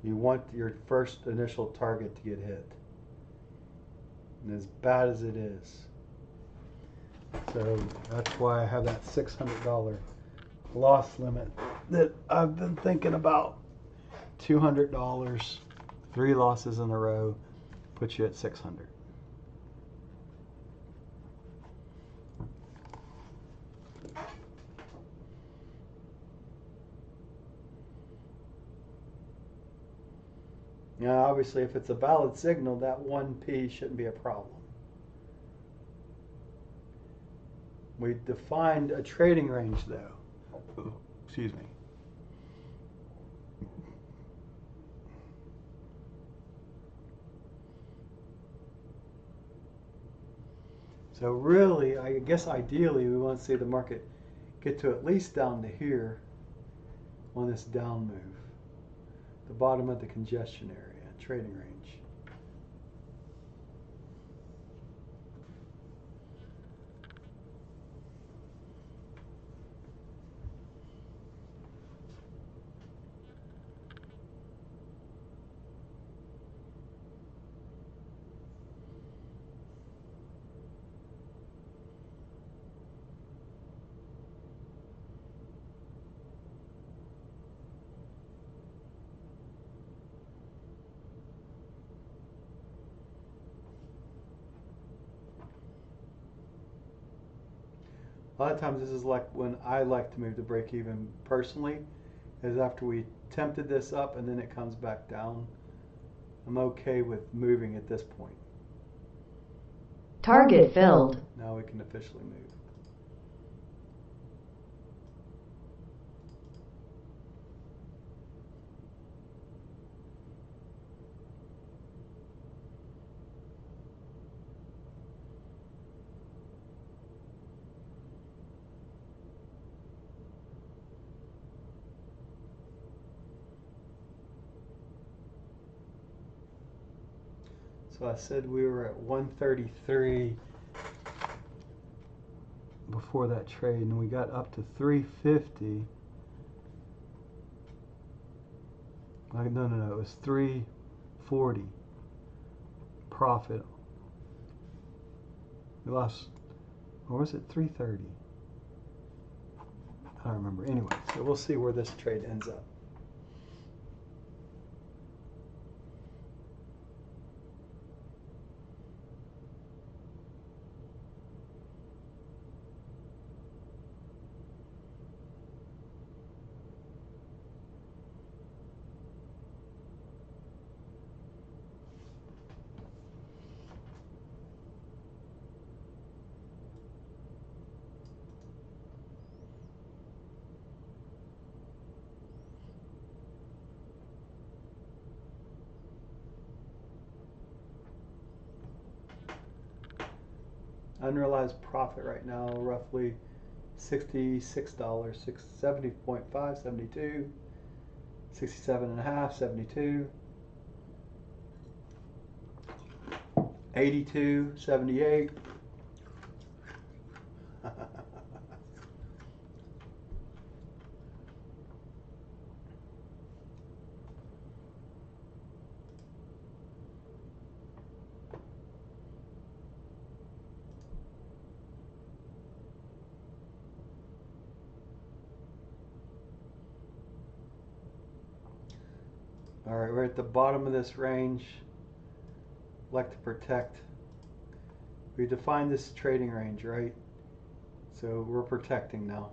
You want your first initial target to get hit. And as bad as it is. So that's why I have that $600 loss limit that I've been thinking about. $200, 3 losses in a row, puts you at 600. Now, obviously, if it's a valid signal, that 1P shouldn't be a problem. We defined a trading range, though. Excuse me. So really, I guess ideally, we want to see the market get to at least down to here on this down move. The bottom of the congestion area, trading range. A lot of times this is like when I like to move to break even personally, is after we tempted this up and then it comes back down. I'm okay with moving at this point. Target filled. Now we can officially move. So I said we were at 133 before that trade, and we got up to 350. No, it was 340 profit. We lost, or was it 330? I don't remember. Anyway, so we'll see where this trade ends up. Unrealized profit right now, roughly $66, 70.5, 72, 67.5, 72, 82, 78. All right, we're at the bottom of this range. Like to protect. We defined this trading range, right? So we're protecting now.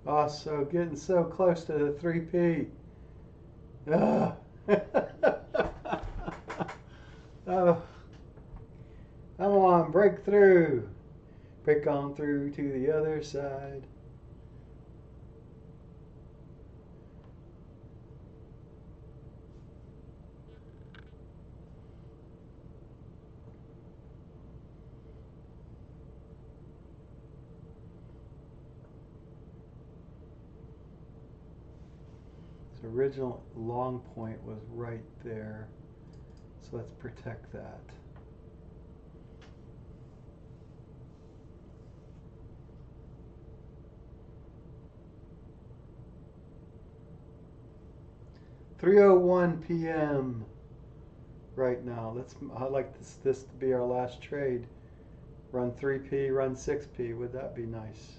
Oh, so getting so close to the 3P. Ah. Oh. break through. Break on through to the other side. The original long point was right there. So let's protect that. (3:01 p.m. right now. I'd like this to be our last trade. Run 3p, run 6p. Would that be nice?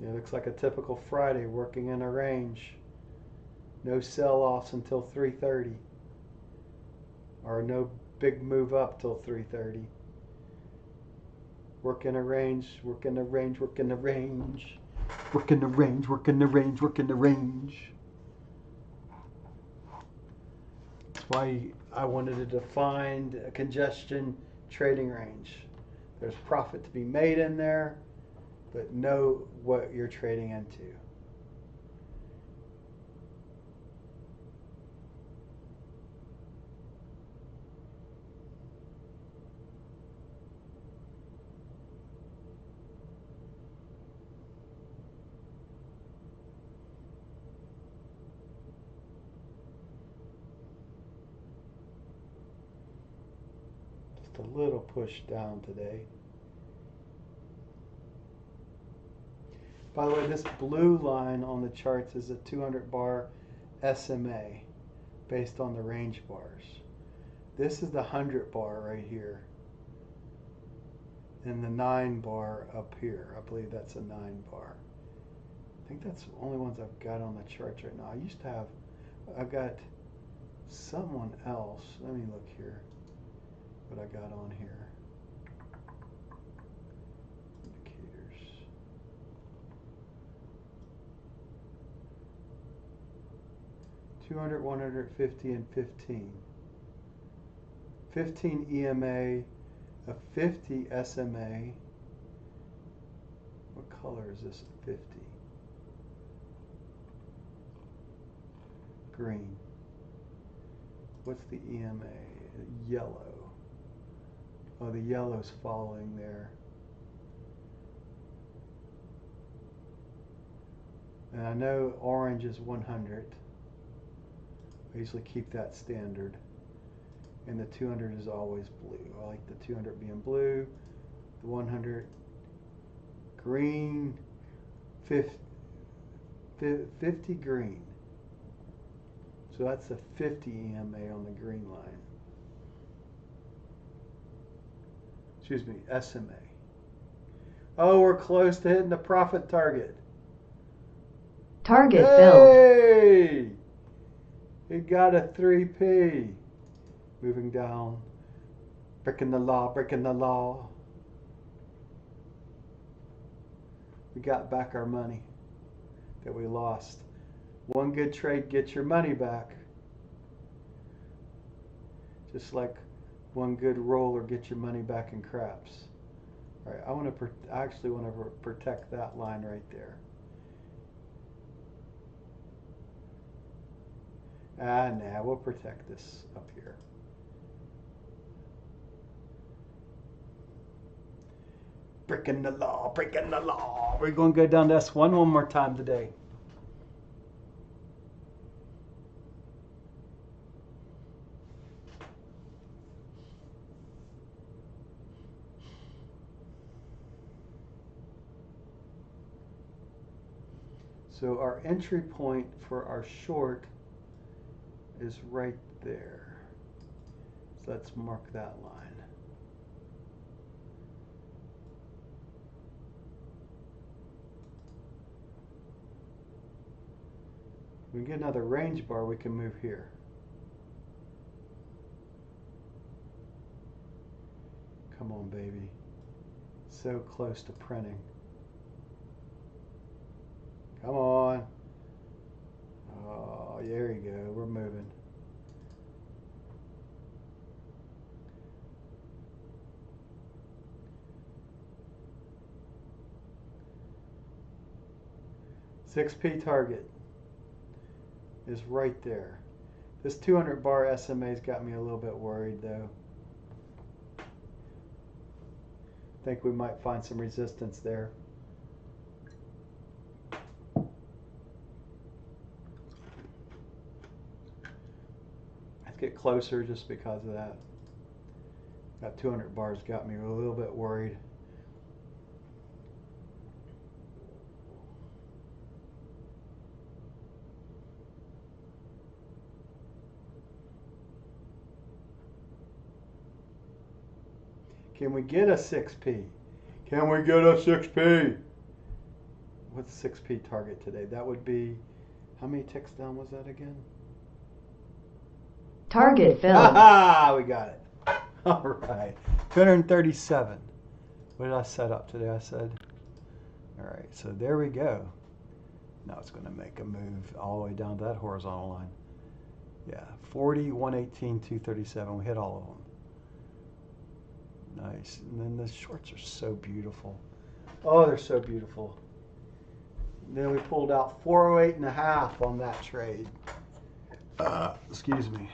It looks like a typical Friday, working in a range. No sell-offs until 3:30. Or no big move up till 3:30. Work in a range, work in a range, work in a range. Work in the range, work in the range, work in the range. That's why I wanted to define a congestion trading range. There's profit to be made in there, but know what you're trading into. Just a little push down today. By the way, this blue line on the charts is a 200 bar SMA based on the range bars. This is the 100 bar right here. And the 9 bar up here. I believe that's a 9 bar. I think that's the only ones I've got on the charts right now. I used to have, I've got someone else. Let me look here what I got on here. Indicators. $200, 150, and 15. 15 EMA, a 50 SMA. What color is this 50? Green. What's the EMA? Yellow. Oh, the yellow's following there. And I know orange is 100. I usually keep that standard. And the 200 is always blue. I like the 200 being blue. The 100 green. 50 green. So that's a 50 EMA on the green line. Excuse me, SMA. Oh, we're close to hitting the profit target. Target filled. Hey! It got a 3p. Moving down. Breaking the law, breaking the law. We got back our money that we lost. One good trade gets your money back. Just like one good roller gets your money back in craps. All right, I actually want to protect that line right there. Nah, we'll protect this up here. Breaking the law, breaking the law. We're going to go down to S1 one more time today. So our entry point for our short is right there. So let's mark that line. When we get another range bar, we can move here. Come on, baby. So close to printing. Come on. Oh, there you go. We're moving. $6p target is right there. This 200 bar SMA's got me a little bit worried though. Think we might find some resistance there. Let's get closer just because of that. That 200 bars got me a little bit worried. Can we get a 6p? Can we get a 6p? What's 6p target today? That would be, how many ticks down was that again? Target filled. Ah, we got it. All right, 237. What did I set up today? I said, all right, so there we go. Now it's going to make a move all the way down to that horizontal line. Yeah, 40, 118, 237. We hit all of them. Nice. And then the shorts are so beautiful. Oh, they're so beautiful. And then we pulled out 408.5 on that trade. Excuse me.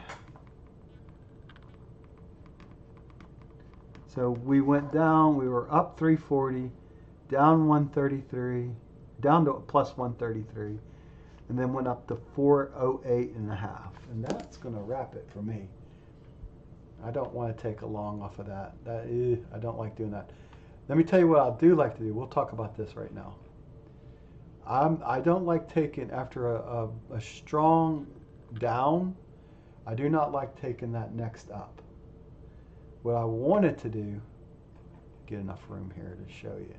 So we went down, we were up 340, down 133, down to plus 133, and then went up to 408.5. And that's going to wrap it for me. I don't want to take a long off of that. I don't like doing that. Let me tell you what I do like to do. We'll talk about this right now. I don't like taking, after a strong down, I do not like taking that next up. What I wanted to do, get enough room here to show you.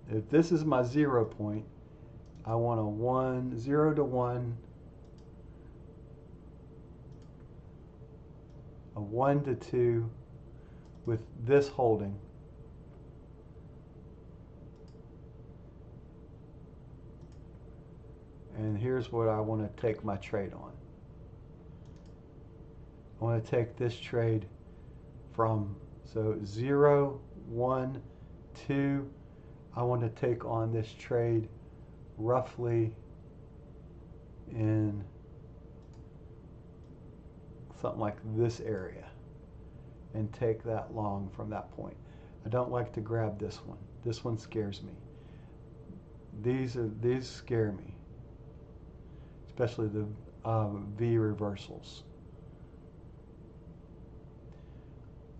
If this is my 0 point, I want a 0 to 1, a 1 to 2 with this holding. And here's what I want to take my trade on. I want to take this trade from, so 0, 1, 2. I want to take on this trade roughly in something like this area and take that long from that point. I don't like to grab this one. This one scares me. These scare me, especially the V reversals.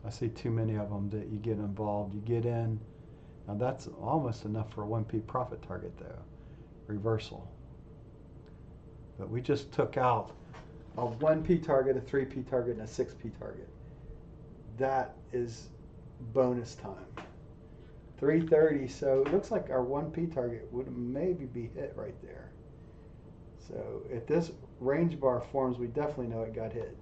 I see too many of them that you get involved. You get in. Now that's almost enough for a 1p profit target though. Reversal. But we just took out a 1p target, a 3p target, and a 6p target. That is bonus time. 330, so it looks like our 1p target would maybe be hit right there. So if this range bar forms, we definitely know it got hit.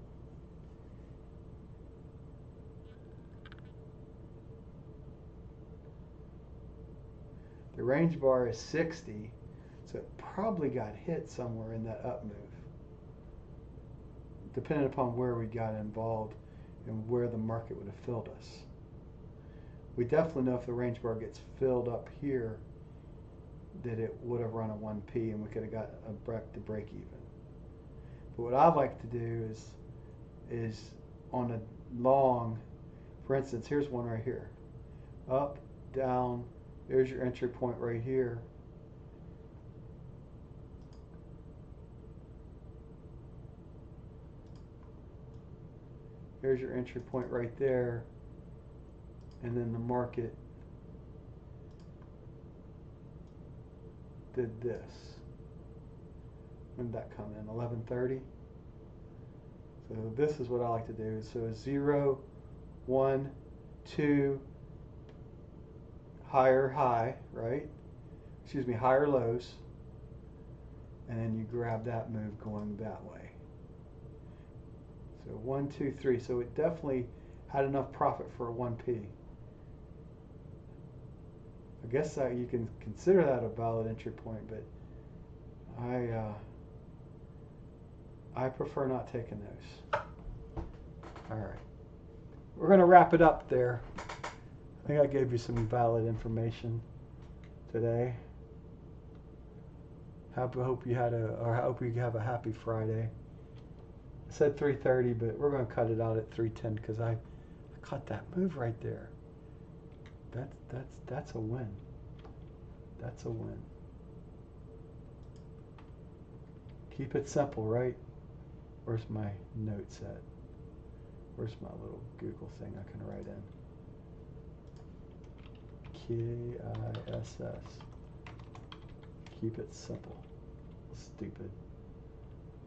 The range bar is 60, so it probably got hit somewhere in that up move, depending upon where we got involved and where the market would have filled us. We definitely know if the range bar gets filled up here that it would have run a 1p and we could have got a break even. But what I like to do is on a long, for instance, here's one right here. Up, down, there's your entry point right here. Here's your entry point right there. And then the market did this. When did that come in? 11:30. So this is what I like to do. So 0, 1, 2, higher high, right? Excuse me, higher lows. And then you grab that move going that way. So 1, 2, 3. So it definitely had enough profit for a 1p. I guess that you can consider that a valid entry point, but I prefer not taking those. All right, we're going to wrap it up there. I think I gave you some valid information today. I hope you have a happy Friday. I said 3:30, but we're going to cut it out at 3:10 because I caught that move right there. That's a win. That's a win. Keep it simple, right? Where's my notes at? Where's my little Google thing I can write in? KISS. Keep it simple. Stupid.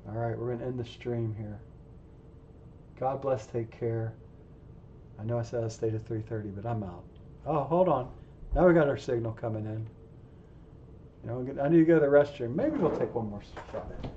All right, we're going to end the stream here. God bless, take care. I know I said I stayed at 3:30, but I'm out. Oh, hold on. Now we got our signal coming in. You know, I need to go to the restroom. Maybe we'll take one more shot at it.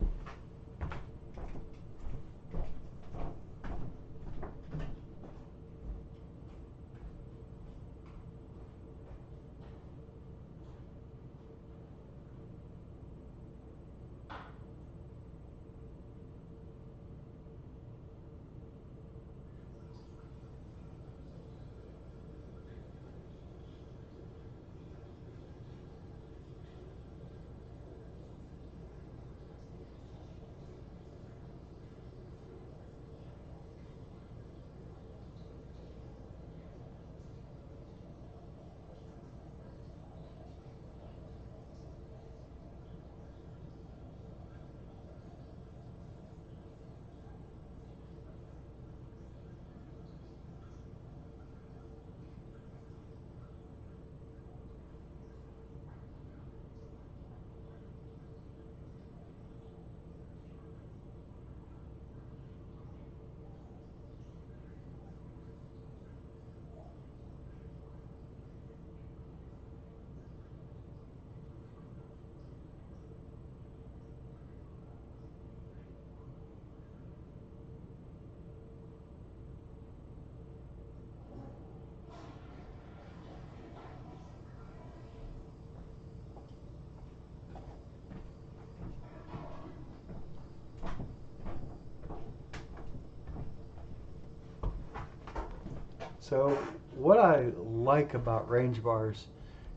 So what I like about range bars,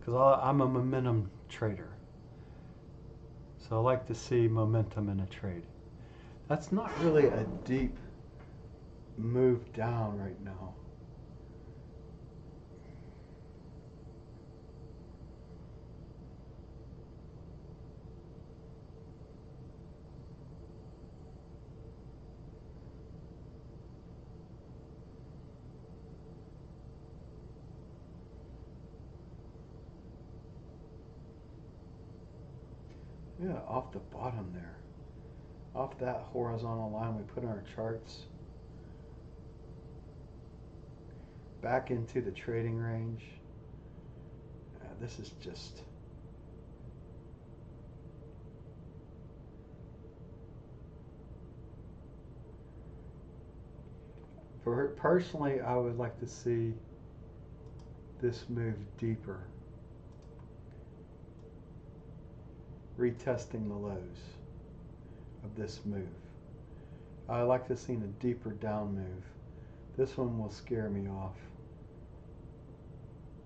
because I'm a momentum trader, so I like to see momentum in a trade. That's not really a deep move down right now. Yeah, off the bottom there. Off that horizontal line we put on our charts. Back into the trading range. This is just... Personally, I would like to see this move deeper. Retesting the lows of this move. I like to see a deeper down move. This one will scare me off.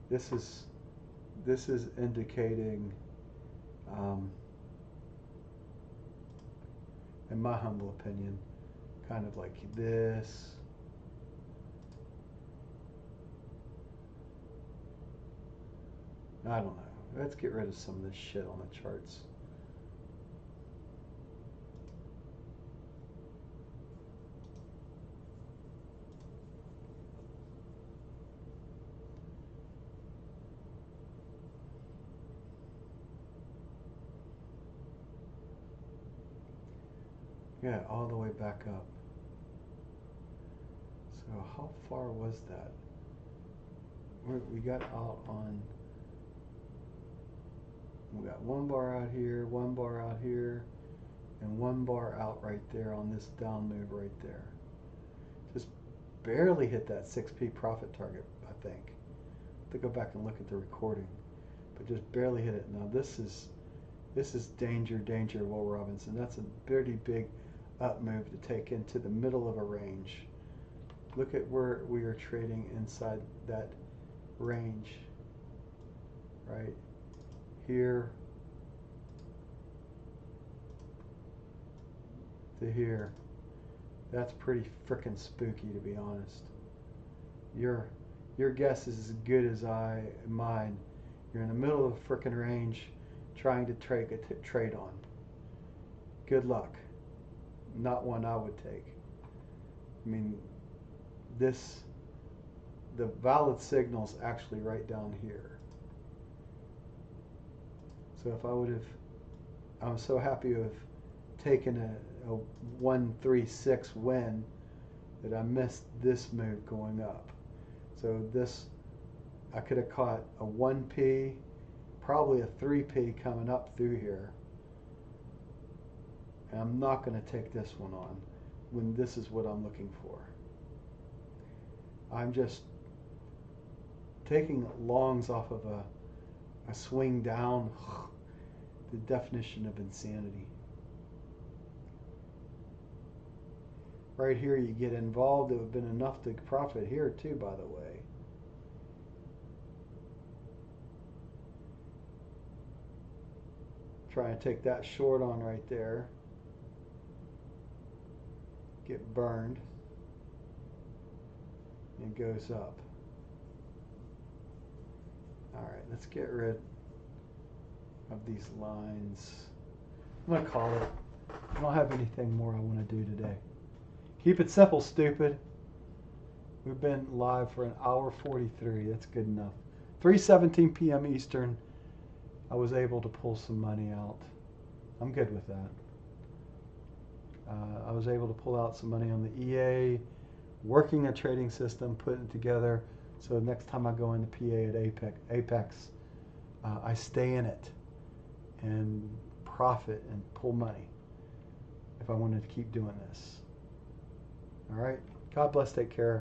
This is indicating, in my humble opinion, kind of like this. I don't know. Let's get rid of some of this shit on the charts. Yeah, all the way back up. So how far was that? We got out on... We got one bar out here, one bar out here, and one bar out right there on this down move right there. Just barely hit that 6p profit target, I think. I have to go back and look at the recording. but just barely hit it. Now this is danger, Will Robinson. That's a pretty big up move to take into the middle of a range. Look at where we are trading inside that range, right here to here. That's pretty frickin' spooky, to be honest. Your guess is as good as mine. You're in the middle of a frickin' range trying to trade on. Good luck. Not one I would take. I mean, the valid signal's actually right down here. So if I'm so happy with taking a 136 win that I missed this move going up. So this, I could have caught a 1p, probably a 3p coming up through here. And I'm not going to take this one on when this is what I'm looking for. I'm just taking longs off of a swing down. The definition of insanity. Right here you get involved. It would have been enough to profit here too, by the way. Trying to take that short on right there. Get burned. And goes up. Alright, let's get rid of these lines. I'm going to call it. I don't have anything more I want to do today. Keep it simple, stupid. We've been live for an hour 43. That's good enough. 3:17 p.m. Eastern. I was able to pull some money out. I'm good with that. I was able to pull out some money on the EA, working a trading system, putting it together. So next time I go into PA at Apex, I stay in it and profit and pull money if I wanted to keep doing this. All right. God bless. Take care.